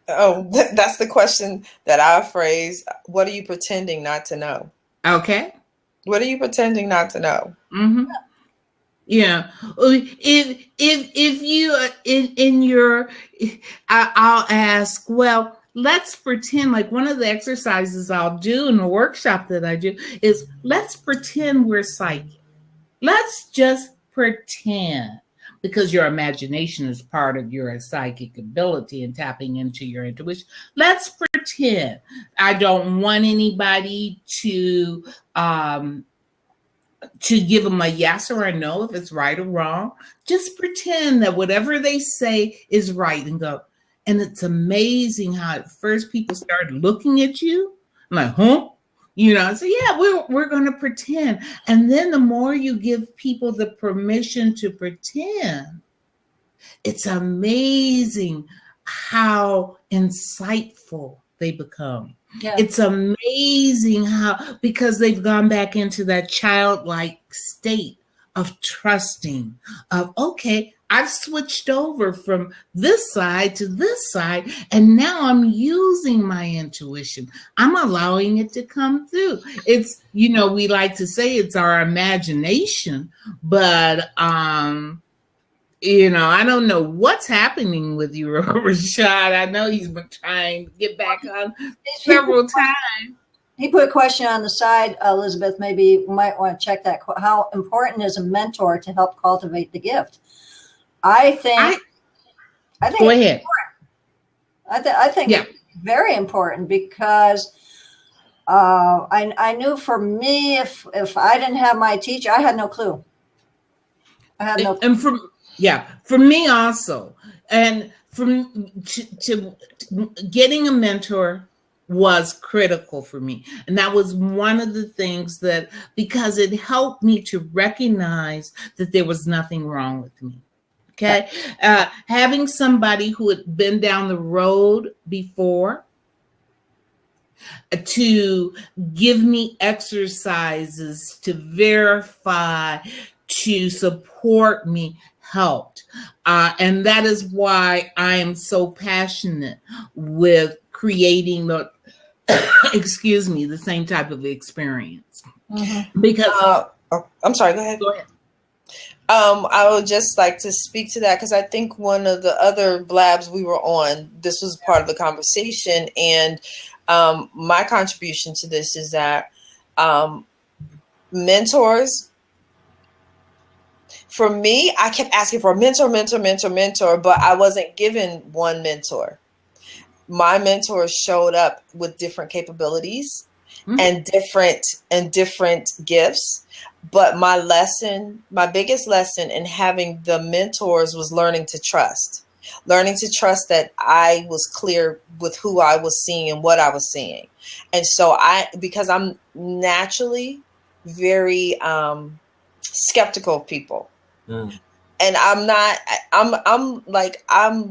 Oh, that's the question that I phrase. What are you pretending not to know? Okay. What are you pretending not to know? Yeah. If you in your, I'll ask, well, let's pretend, like one of the exercises I'll do in the workshop that I do is, let's pretend we're psychic. Let's just pretend. Because your imagination is part of your psychic ability and tapping into your intuition. Let's pretend. I don't want anybody to give them a yes or a no if it's right or wrong. Just pretend that whatever they say is right and go. And it's amazing how at first people start looking at you. I'm like, huh? So yeah, we're going to pretend. And then the more you give people the permission to pretend, it's amazing how insightful they become. Yeah. It's amazing how, because they've gone back into that childlike state of trusting, of, okay, I've switched over from this side to this side, and now I'm using my intuition. I'm allowing it to come through. It's, we like to say it's our imagination, but, I don't know what's happening with you, Rashad. I know he's been trying to get back on several times. He put a question on the side, Elizabeth. Maybe you might want to check that. How important is a mentor to help cultivate the gift? I think go ahead. I think it's very important, because I knew for me, if I didn't have my teacher, I had no clue. And for me also, and to getting a mentor was critical for me. And that was one of the things that, because it helped me to recognize that there was nothing wrong with me. Okay. Having somebody who had been down the road before to give me exercises to verify, to support me, helped. And that is why I am so passionate with creating the same type of experience. Mm-hmm. Because Oh, I'm sorry. Go ahead. Go ahead. I would just like to speak to that because I think one of the other blabs we were on, this was part of the conversation, and my contribution to this is that mentors. For me, I kept asking for a mentor, but I wasn't given one mentor. My mentors showed up with different capabilities and different gifts. But my biggest lesson in having the mentors was learning to trust that I was clear with who I was seeing and what I was seeing. And so because I'm naturally very skeptical of people. And I'm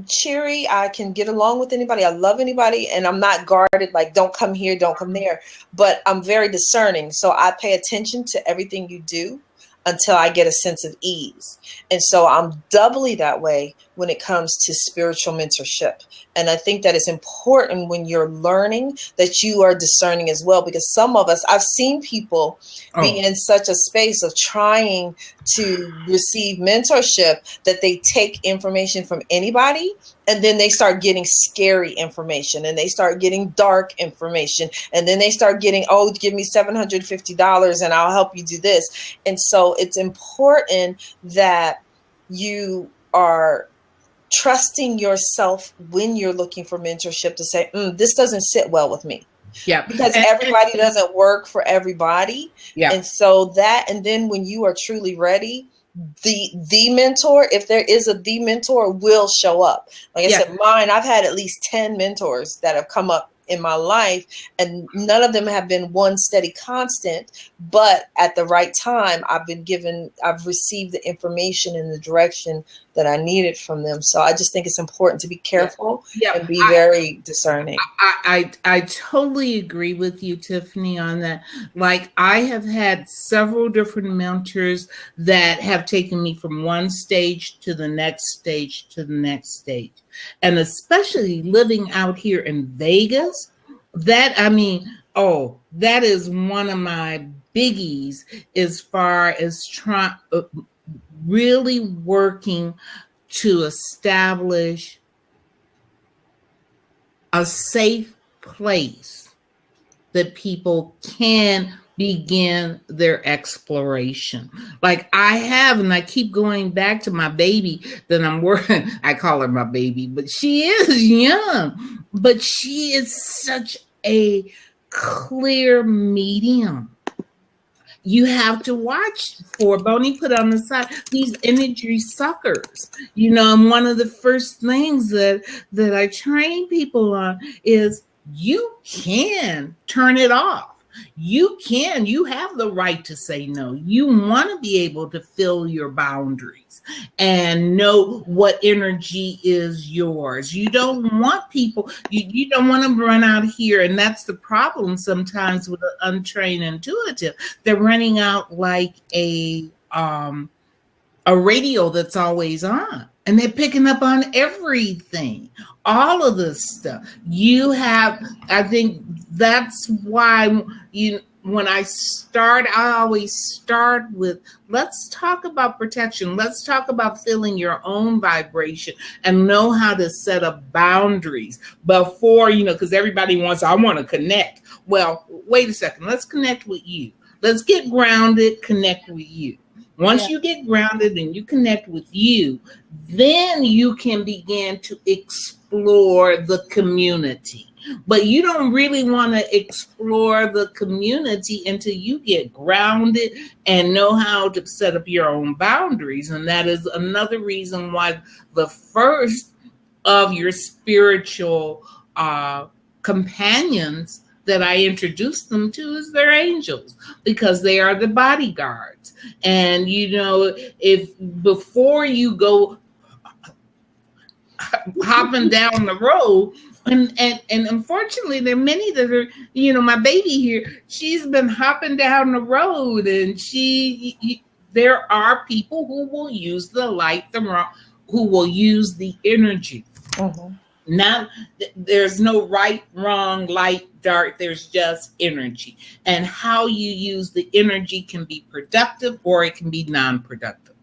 cheery. I can get along with anybody. I love anybody. And I'm not guarded, like, don't come here, don't come there. But I'm very discerning. So I pay attention to everything you do until I get a sense of ease. And so I'm doubly that way when it comes to spiritual mentorship. And I think that it's important when you're learning that you are discerning as well, because some of us, I've seen people be in such a space of trying to receive mentorship that they take information from anybody, and then they start getting scary information, and they start getting dark information, and then they start getting, oh, give me $750 and I'll help you do this. And so it's important that you are trusting yourself when you're looking for mentorship to say, this doesn't sit well with me. Yeah. Because everybody doesn't work for everybody. Yeah. And so and then when you are truly ready, the mentor, if there is the mentor, will show up. Like I said, I've had at least 10 mentors that have come up in my life, and none of them have been one steady constant, but at the right time, I've received the information in the direction that I needed from them. So I just think it's important to be careful and be very discerning. I totally agree with you, Tiffany, on that. Like, I have had several different mentors that have taken me from one stage to the next stage to the next stage. And especially living out here in Vegas, that is one of my biggies as far as really working to establish a safe place that people can begin their exploration. Like I have, and I keep going back to my baby that I'm working. I call her my baby, but she is young, but she is such a clear medium. You have to watch for, Bonnie put on the side, these energy suckers. And one of the first things that I train people on is you can turn it off. You have the right to say no. You want to be able to fill your boundaries and know what energy is yours. You don't want people, you don't want to run out here. And that's the problem sometimes with an untrained intuitive. They're running out like a radio that's always on. And they're picking up on everything, all of this stuff. I think that's why when I always start with, let's talk about protection. Let's talk about feeling your own vibration and know how to set up boundaries before, because everybody I want to connect. Well, wait a second. Let's connect with you. Let's get grounded, connect with you. Once you get grounded and you connect with you, then you can begin to explore the community. But you don't really want to explore the community until you get grounded and know how to set up your own boundaries. And that is another reason why the first of your spiritual companions that I introduce them to is their angels, because they are the bodyguards. And if before you go hopping down the road, and unfortunately there are many that are, my baby here, she's been hopping down the road, and there are people who will use the light, who will use the energy. Mm-hmm. Not, there's no right, wrong, light, dark. There's just energy. And how you use the energy can be productive or it can be non-productive.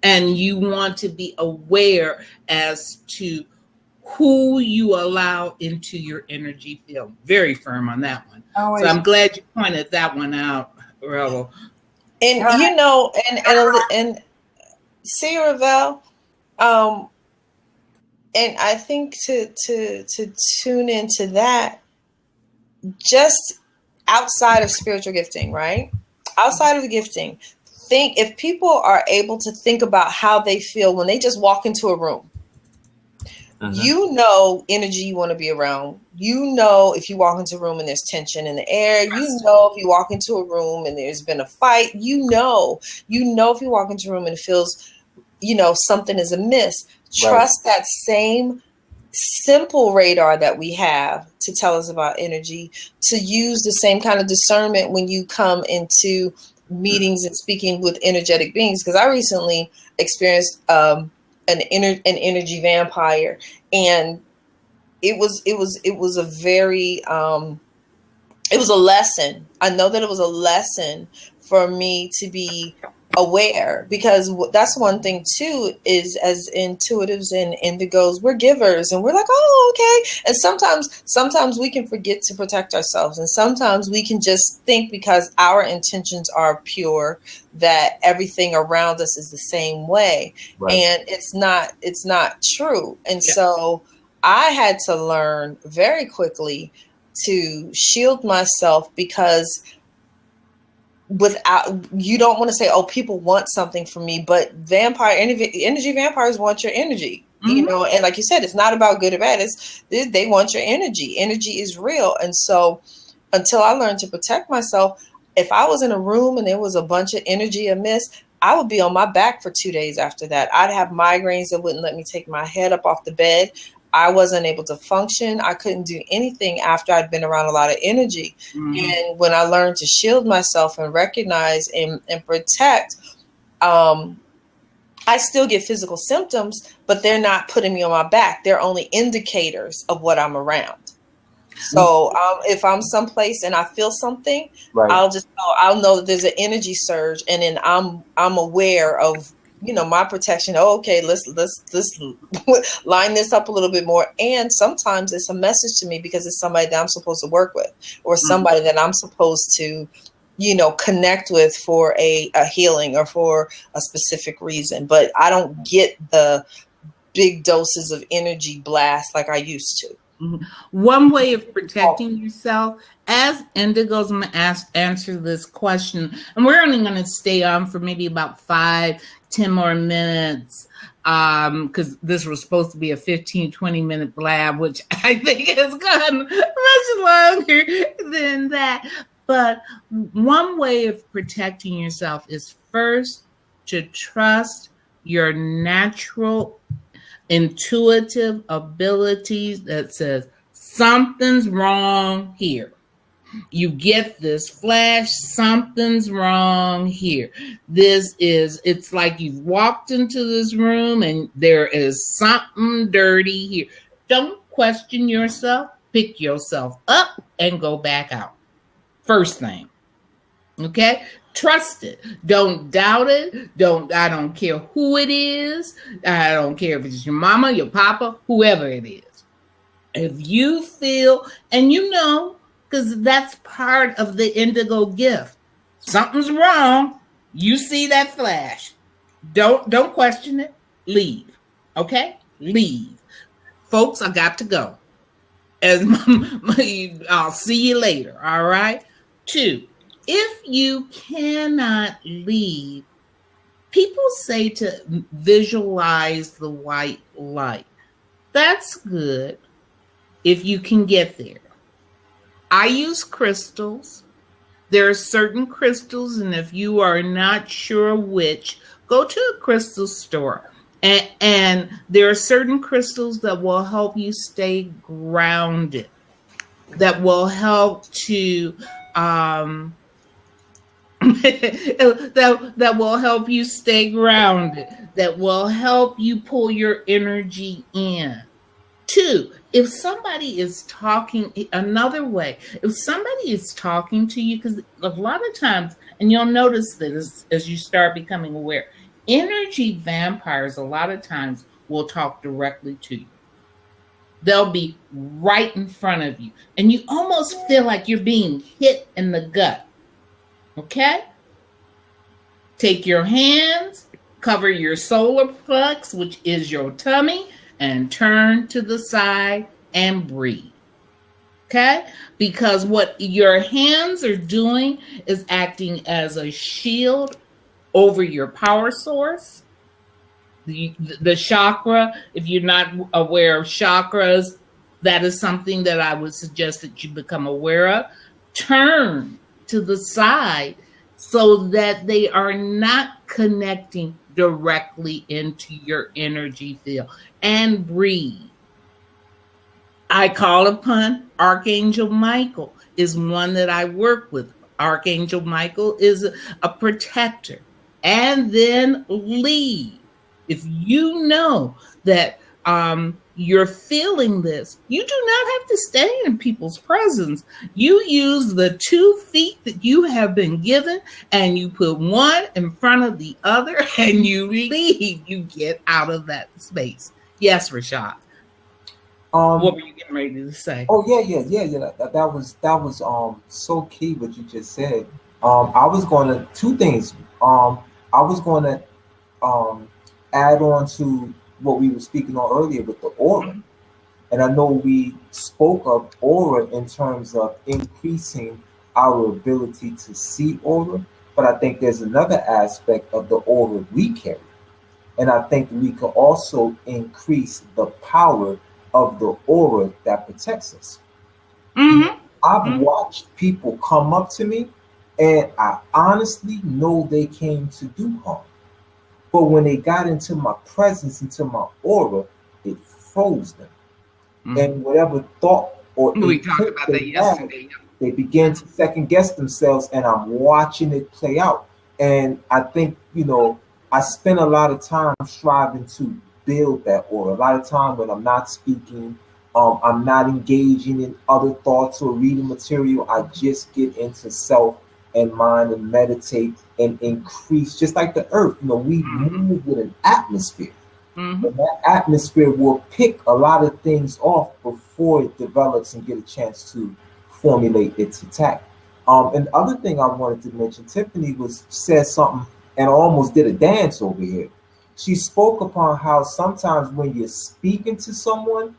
And you want to be aware as to who you allow into your energy field. Very firm on that one. Always. So I'm glad you pointed that one out, Rebel. And you know, and see, Ravel, and I think to tune into that, just outside of spiritual gifting, right? Outside of the gifting, think if people are able to think about how they feel when they just walk into a room. You know energy you want to be around. You know if you walk into a room and there's tension in the air. You know if you walk into a room and there's been a fight. You know if you walk into a room and it feels, you know, something is amiss. Trust that same simple radar that we have to tell us about energy, to use the same kind of discernment when you come into meetings and speaking with energetic beings. Because I recently experienced an energy vampire, and it was a very it was a lesson. I know that it was a lesson for me to be aware, because that's one thing too, is as intuitives and indigos, we're givers, and we're like, oh, okay. And sometimes we can forget to protect ourselves, and sometimes we can just think because our intentions are pure that everything around us is the same way, and it's not true. And so I had to learn very quickly to shield myself, because you don't want to say, oh, people want something from me, but energy vampires want your energy, you know, and like you said, it's not about good or bad. They want your energy. Energy is real. And so until I learned to protect myself, if I was in a room and there was a bunch of energy amiss, I would be on my back for 2 days after that. I'd have migraines that wouldn't let me take my head up off the bed. I wasn't able to function. I couldn't do anything after I'd been around a lot of energy. And when I learned to shield myself and recognize and protect, I still get physical symptoms, but they're not putting me on my back. They're only indicators of what I'm around. So if I'm someplace and I feel something, I'll know that there's an energy surge, and then I'm aware of, you know, my protection. Oh, okay, let's line this up a little bit more. And sometimes it's a message to me because it's somebody that I'm supposed to work with, or somebody that I'm supposed to, you know, connect with for a healing or for a specific reason. But I don't get the big doses of energy blast like I used to. One way of protecting yourself, as Indigos, I'm going to answer this question, and we're only going to stay on for maybe about 5-10 more minutes, because this was supposed to be a 15-20 minute blab, which I think has gone much longer than that. But one way of protecting yourself is first to trust your natural intuitive abilities that says something's wrong here. You get this flash, something's wrong here. It's like you've walked into this room and there is something dirty here. Don't question yourself, pick yourself up and go back out. First thing. Okay? Trust it. Don't doubt it. I don't care who it is. I don't care if it's your mama, your papa, whoever it is. If you feel, and you know, because that's part of the indigo gift. Something's wrong. You see that flash. Don't question it. Leave. Okay? Leave. Folks, I got to go. I'll see you later. All right? 2, if you cannot leave, people say to visualize the white light. That's good if you can get there. I use crystals. There are certain crystals, and if you are not sure which, go to a crystal store. And there are certain crystals that will help you stay grounded, that will help to that will help you stay grounded, that will help you pull your energy in. Two, if somebody is talking another way, if somebody is talking to you, because a lot of times, and you'll notice this as you start becoming aware, energy vampires a lot of times will talk directly to you. They'll be right in front of you, and you almost feel like you're being hit in the gut. Okay? Take your hands, cover your solar plex, which is your tummy, and turn to the side and breathe. Okay? Because what your hands are doing is acting as a shield over your power source. The chakra, if you're not aware of chakras, that is something that I would suggest that you become aware of. Turn to the side so that they are not connecting directly into your energy field, and breathe. I call upon Archangel Michael, is one that I work with. Archangel Michael is a protector. And then leave. If you know that you're feeling this, you do not have to stay in people's presence. You use the 2 feet that you have been given, and you put one in front of the other, and you leave. You get out of that space. Yes, Rashad. What were you getting ready to say? Oh yeah. That was so key what you just said. I was going to 2 things. I was going to add on to what we were speaking on earlier with the aura. Mm-hmm. And I know we spoke of aura in terms of increasing our ability to see aura, but I think there's another aspect of the aura we carry. And I think we can also increase the power of the aura that protects us. Mm-hmm. I've watched people come up to me, and I honestly know they came to do harm. But when they got into my presence, into my aura, it froze them. Mm-hmm. And whatever thought or we talked about that yesterday. They began to second guess themselves, and I'm watching it play out. And I think, I spend a lot of time striving to build that aura. A lot of time when I'm not speaking, I'm not engaging in other thoughts or reading material. I just get into self and mind and meditate and increase, just like the earth. We move with an atmosphere. Mm-hmm. And that atmosphere will pick a lot of things off before it develops and get a chance to formulate its attack. And the other thing I wanted to mention, Tiffany said something, and I almost did a dance over here. She spoke upon how sometimes when you're speaking to someone,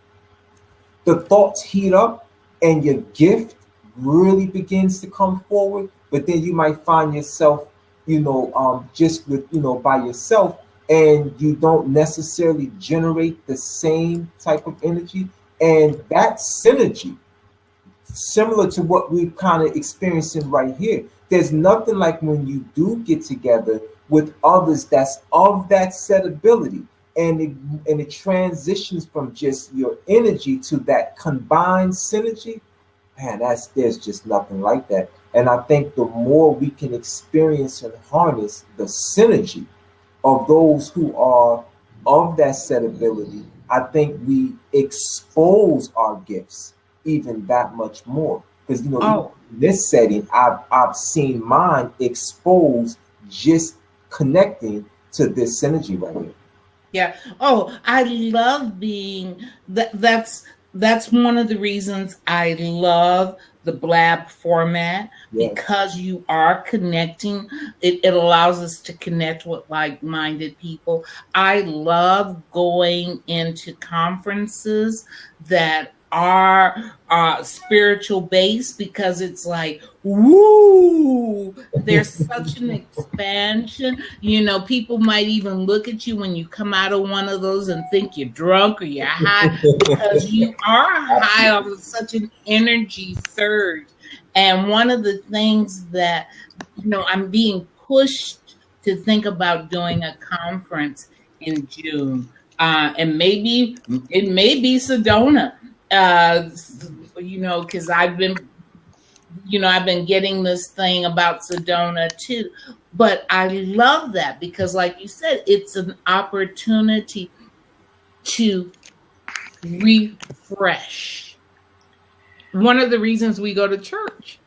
the thoughts heat up and your gift really begins to come forward. But then you might find yourself, just with, by yourself, and you don't necessarily generate the same type of energy. And that synergy, similar to what we're kind of experiencing right here, there's nothing like when you do get together with others that's of that set ability, and it transitions from just your energy to that combined synergy. Man, there's just nothing like that. And I think the more we can experience and harness the synergy of those who are of that set ability, I think we expose our gifts even that much more. Because in this setting, I've seen mine exposed just connecting to this synergy right here. Yeah. Oh, I love being that's one of the reasons I love the blab format, because you are connecting. It allows us to connect with like-minded people. I love going into conferences that are spiritual based, because it's like, woo, there's such an expansion. People might even look at you when you come out of one of those and think you're drunk or you're high, because you are high off of such an energy surge. And one of the things that, I'm being pushed to think about doing a conference in June, and maybe it may be Sedona. Because I've been getting this thing about Sedona too. But I love that because, like you said, it's an opportunity to refresh. One of the reasons we go to church,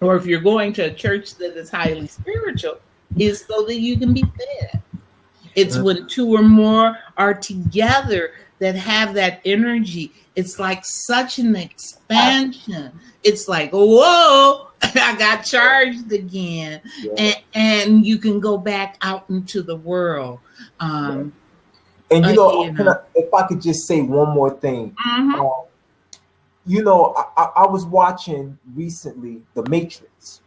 or if you're going to a church that is highly spiritual, is so that you can be fed. It's when two or more are together that have that energy. It's like such an expansion. It's like, whoa, I got charged again. And you can go back out into the world. And if I could just say one more thing. You know, I was watching recently The Matrix.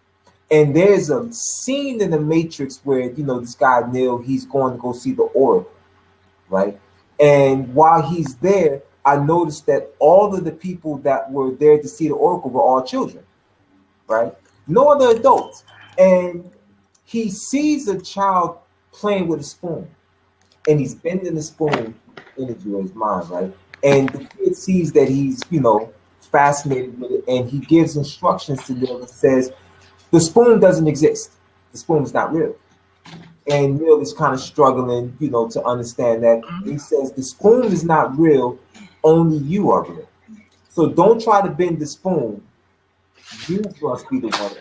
And there's a scene in The Matrix where, you know, this guy, Neil, he's going to go see the Oracle, right? And while he's there, I noticed that all of the people that were there to see the Oracle were all children, right? No other adults. And he sees a child playing with a spoon. And he's bending the spoon into his mind, right? And the kid sees that he's, you know, fascinated with it. And he gives instructions to Neil and says, the spoon doesn't exist. The spoon is not real. And Neil is kind of struggling, you know, to understand that. He says, the spoon is not real. Only you are real. So don't try to bend the spoon. You must be the one.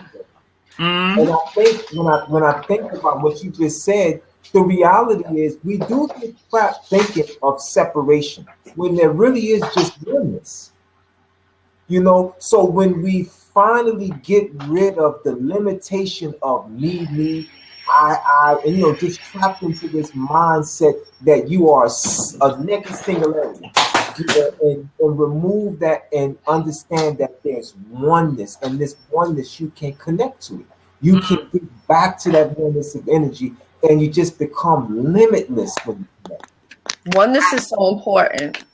And I think when I think about what you just said, the reality is we do get trapped thinking of separation when there really is just oneness. You know, so when we finally get rid of the limitation of me, I, and, you know, just trapped into this mindset that you are a naked singularity, and remove that and understand that there's oneness, and this oneness, you can connect to it. You can get back to that oneness of energy, and you just become limitless when you connect. Oneness is so important.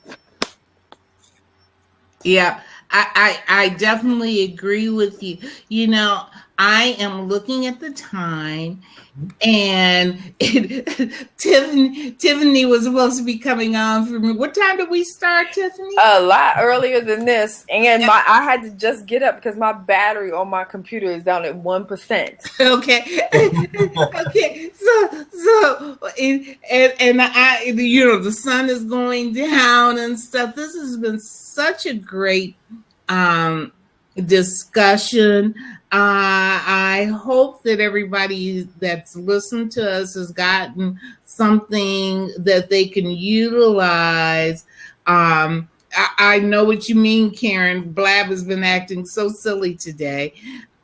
Yeah. I definitely agree with you. You know, I am looking at the time, and Tiffany was supposed to be coming on for me. What time did we start, Tiffany? A lot earlier than this, and I had to just get up because my battery on my computer is down at 1%. Okay, okay. So, and I, you know, the sun is going down and stuff. This has been such a great discussion. I hope that everybody that's listened to us has gotten something that they can utilize. I know what you mean, Karen. Blab has been acting so silly today.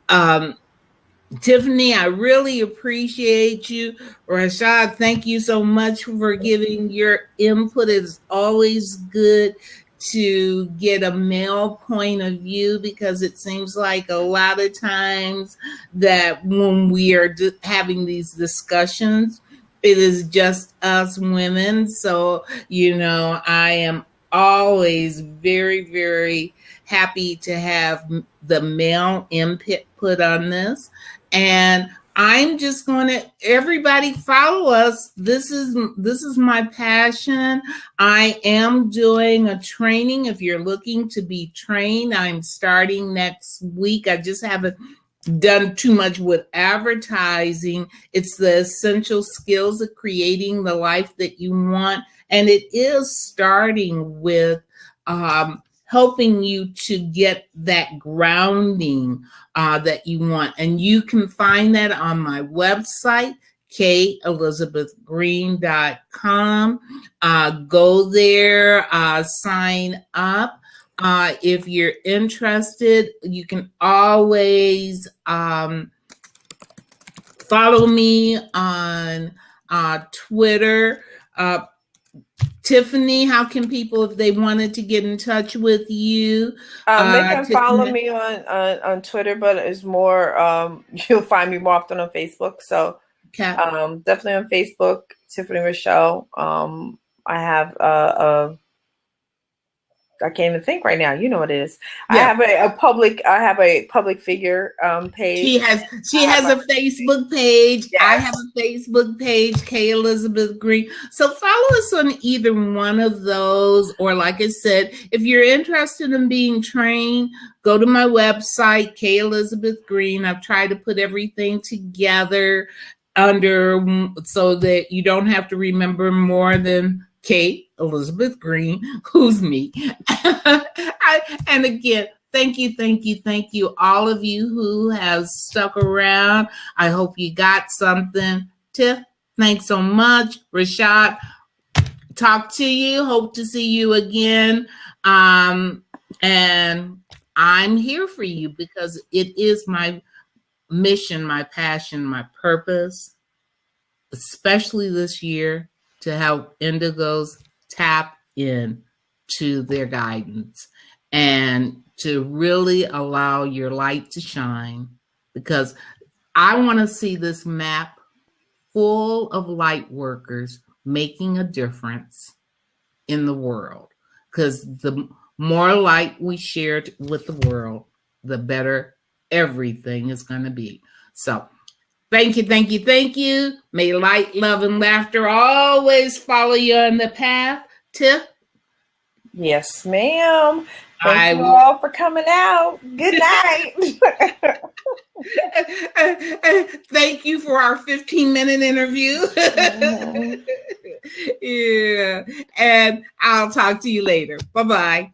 Tiffany, I really appreciate you. Rashad, thank you so much for giving your input. It's always good to get a male point of view, because it seems like a lot of times that when we are having these discussions, it is just us women. So, you know, I am always very, very happy to have the male input on this. And I'm just going to, everybody follow us. This is my passion. I am doing a training. If you're looking to be trained, I'm starting next week. I just haven't done too much with advertising. It's the essential skills of creating the life that you want. And it is starting with helping you to get that grounding that you want. And you can find that on my website, kelizabethgreen.com. Go there, sign up. If you're interested, you can always follow me on Twitter. Tiffany, how can people, if they wanted to get in touch with you? They can follow me on Twitter, but it's more, you'll find me more often on Facebook. So definitely on Facebook, Tiffany Rochelle. I have I can't even think right now. You know what it is. Yeah. I have a public figure page. She has a Facebook page. Yes. I have a Facebook page, K Elizabeth Green. So follow us on either one of those. Or like I said, if you're interested in being trained, go to my website, K Elizabeth Green. I've tried to put everything together under so that you don't have to remember more than Kate Elizabeth Green, who's me. And again, thank you, all of you who have stuck around. I hope you got something. Tiff, thanks so much. Rashad, talk to you. Hope to see you again. And I'm here for you because it is my mission, my passion, my purpose, especially this year, to help Indigos tap in to their guidance and to really allow your light to shine, because I want to see this map full of light workers making a difference in the world, because the more light we share with the world, the better everything is going to be. So thank you. May light, love, and laughter always follow you on the path. Tiff? Yes, ma'am. Thank you all for coming out. Good night. Thank you for our 15-minute interview. Yeah. And I'll talk to you later. Bye-bye.